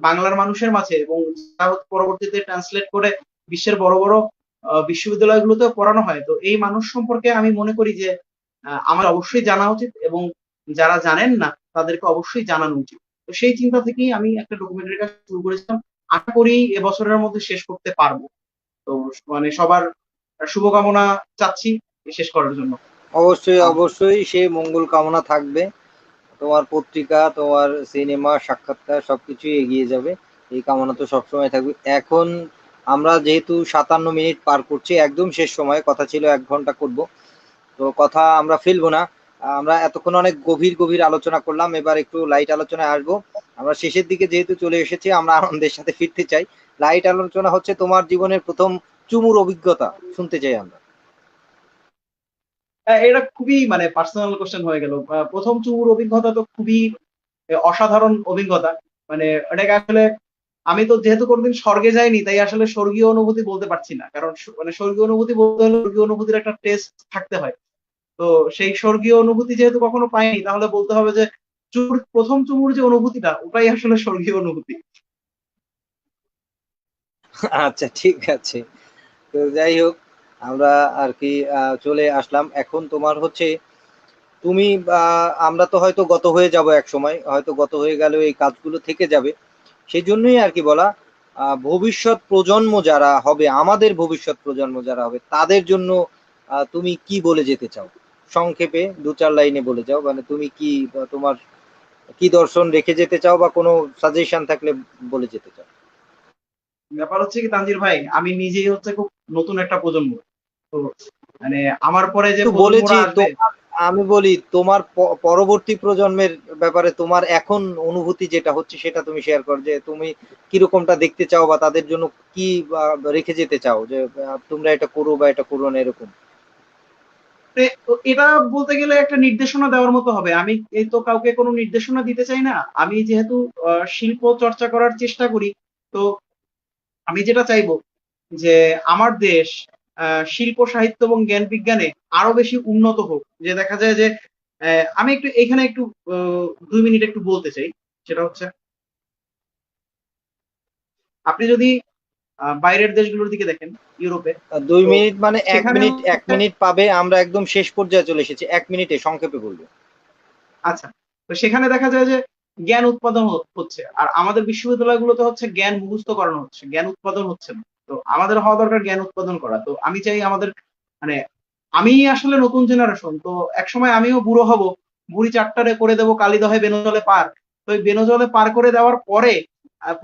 বাংলার মানুষের মাঝে, এবং তা পরবর্তীতে ট্রান্সলেট করে বিশ্বের বড় বড় বিশ্ববিদ্যালয়গুলোতেও পড়ানো হয়। তো এই মানুষ সম্পর্কে আমি মনে করি যে আমার অবশ্যই জানা উচিত, এবং যারা জানেন না তাদেরকে অবশ্যই জানানো উচিত। তো সেই চিন্তা থেকেই আমি একটা ডকুমেন্টারি কাজ শুরু করেছিলাম। আশা করি এবছরের মধ্যে শেষ করতে পারবো। তো মানে সবার শুভকামনা চাচ্ছি শেষ করার জন্য। অবশ্যই অবশ্যই সে মঙ্গল কামনা থাকবে। তোমার পত্রিকা, তোমার সিনেমা, সাক্ষাৎকার সবকিছুই এগিয়ে যাবে, এই কামনা তো সবসময় থাকবে। এখন আমরা যেহেতু 57 মিনিট পার করছি, একদম শেষ সময়, কথা ছিল 1 ঘন্টা করব, তো কথা আমরা ফেলবো না। আমরা এতক্ষণ অনেক গভীর গভীর আলোচনা করলাম, এবার একটু লাইট আলোচনায় আসবো। আমরা শেষের দিকে যেহেতু চলে এসেছি, আমরা আনন্দের সাথে ফিরতে চাই। লাইট আলোচনা হচ্ছে তোমার জীবনের প্রথম চুমুর অভিজ্ঞতা শুনতে চাই আমরা। এটা খুবই মানে পার্সোনাল কোশ্চেন হয়ে গেল। প্রথম চুমুর অভিজ্ঞতা তো খুবই অসাধারণ অভিজ্ঞতা। মানে এটাকে আসলে আমি তো যেহেতু কোনোদিন স্বর্গে যাইনি, তাই আসলে স্বর্গীয় অনুভূতি বলতে পারছি না, কারণ মানে স্বর্গীয় অনুভূতি বলতে হলে স্বর্গীয় অনুভূতির একটা টেস্ট থাকতে হয়। তো সেই স্বর্গীয় অনুভূতি যেহেতু কখনো পাইনি, তাহলে বলতে হবে যে প্রথম চুমুর যে অনুভূতিটা, ওটাই আসলে স্বর্গীয় অনুভূতি। আচ্ছা, ঠিক আছে। তো যাই হোক, আমরা আর কি চলে আসলাম। এখন তোমার হচ্ছে তুমি আমরা তো হয়তো গত হয়ে যাব, এক সময় হয়তো গত হয়ে গেলেও এই কাজগুলো থেকে যাবে। সেই জন্যই আর কি বলা, ভবিষ্যৎ প্রজন্ম যারা হবে, আমাদের ভবিষ্যৎ প্রজন্ম যারা হবে, তাদের জন্য তুমি কি বলে যেতে চাও? সংক্ষেপে 2-4 লাইনে বলে যাও, মানে তুমি কি তোমার কি দর্শন রেখে যেতে চাও, বা কোনো সাজেশন থাকলে বলে যেতে চাও। ব্যাপার হচ্ছে কি তানজির ভাই, আমি নিজেই হচ্ছে খুব নতুন একটা প্রজন্ম। তো মানে আমার পরে যে তো বলেছি প্রজন্মরা তো, আসবে, আমি বলি তোমার পরবর্তী প্রজন্মের ব্যাপারে তোমার এখন অনুভূতি যেটা হচ্ছে সেটা তুমি শেয়ার কর, যে তুমি কিরকমটা দেখতে চাও, বা তাদের জন্য কি রেখে যেতে চাও, যে তোমরা এটা করো বা এটা করো না, এরকম। তো এটা বলতে গেলে একটা নির্দেশনা দেওয়ার মতো হবে। আমি এই তো কাউকে কোনো নির্দেশনা দিতে চাই না। আমি যেহেতু শিল্প চর্চা করার চেষ্টা করি, তো আমি যেটা চাইবো যে আমার দেশ শিল্প সাহিত্য এবং জ্ঞান বিজ্ঞানে আরো বেশি উন্নত হোক। যে দেখা যায় যে আমি একটু এখানে একটু 2 মিনিট একটু বলতে চাই। সেটা হচ্ছে, আপনি যদি বাইরের দেশগুলোর দিকে দেখেন, ইউরোপে, 2 মিনিট মানে এক সেখানে মিনিট এক হচ্ছে মিনিট পাবে, আমরা একদম শেষ পর্যায়ে চলে এসেছি, 1 মিনিটে সংক্ষেপে বলবো। আচ্ছা, তো সেখানে দেখা যায় যে জ্ঞান উৎপাদন হচ্ছে, আর আমাদের বিশ্ববিদ্যালয়গুলোতে হচ্ছে জ্ঞান মুখস্থ করানো হচ্ছে, জ্ঞান উৎপাদন হচ্ছে না। তো আমাদের হওয়া দরকার জ্ঞান উৎপাদন করা। তো আমি চাই আমাদের মানে, আমি আসলে নতুন জেনারেশন, তো একসময় আমিও বুড়ো হব, বুড়ি চারটারে করে দেবো কালিদহে বেনজলে পার। তো এই বেনজলে পার করে দেওয়ার পরে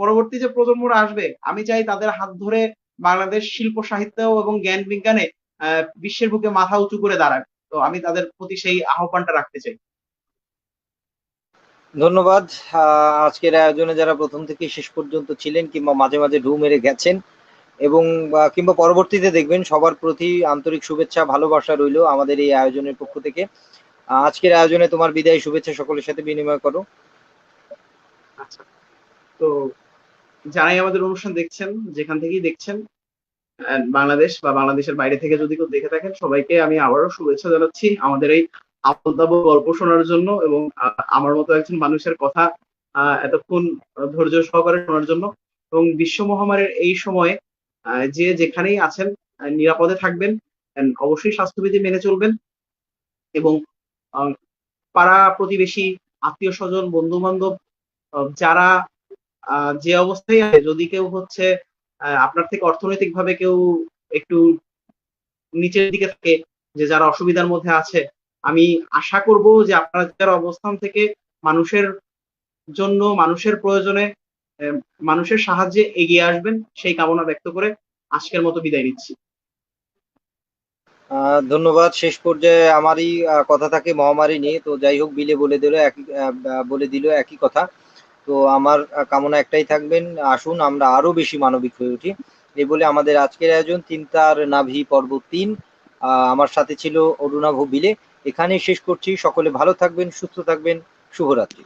পরবর্তী যে প্রজন্মরা আসবে, আমি চাই তাদের হাত ধরে বাংলাদেশ শিল্প সাহিত্য এবং জ্ঞান বিজ্ঞানে বিশ্বের বুকে মাথা উঁচু করে দাঁড়াক। তো আমি তাদের প্রতি সেই আহ্বানটা রাখতে চাই। ধন্যবাদ। আজকের আয়োজনে যারা প্রথম থেকে শেষ পর্যন্ত ছিলেন কিংবা মাঝে মাঝে ঢু মেরে গেছেন এবং কিংবা পরবর্তীতে দেখবেন, সবার প্রতি আন্তরিক শুভেচ্ছা ভালোবাসা রইলো আমাদের এই আয়োজনের পক্ষ থেকে। আজকের আয়োজনে তোমার বিদায়ী শুভেচ্ছা সকলের সাথে বিনিময় করো। আচ্ছা, তো যারাই আমাদের অনুষ্ঠান দেখছেন, যেখান থেকেই দেখছেন, বাংলাদেশ বা বাংলাদেশের বাইরে থেকে যদি কেউ দেখে থাকেন, সবাইকে আমি আবারও শুভেচ্ছা জানাচ্ছি আমাদের এই আবোল তাবোল গল্প শোনার জন্য, এবং আমার মতো একজন মানুষের কথা এতক্ষণ ধৈর্য সহকারে শোনার জন্য। এবং বিশ্ব মহামারীর এই সময়ে যে যেখানেই আছেন নিরাপদে থাকবেন, অবশ্যই স্বাস্থ্যবিধি মেনে চলবেন, এবং আহ, পাড়া প্রতিবেশী, আত্মীয় স্বজন, বন্ধু বান্ধব, যারা যে অবস্থায় আছে, যদি কেউ হচ্ছে আপনার থেকে অর্থনৈতিক ভাবে কেউ একটু নিচের দিকে থাকে, যে যারা অসুবিধার মধ্যে আছে, আমি আশা করব যে আপনারা যারা অবস্থান থেকে মানুষের জন্য, মানুষের প্রয়োজনে, আহ, মানুষের সাহায্যে এগিয়ে আসবেন, সেই কামনা ব্যক্ত করে আজকের মতো বিদায় নিচ্ছি। ধন্যবাদ। শেষ পর্যায়ে আমারই কথা থাকে মহামারী নিয়ে। তো যাই হোক, বিলে বলে দিল একই কথা। তো আমার কামনা একটাই থাকবেন, আসুন আমরা আরো বেশি মানবিক হয়ে উঠি। এই বলে আমাদের আজকের আয়োজন চিন্তার নাভি পর্ব ৩, আমার সাথে ছিল অরুণাভ বিলে। এখানেই শেষ করছি। সকলে ভালো থাকবেন, সুস্থ থাকবেন। শুভরাত্রি।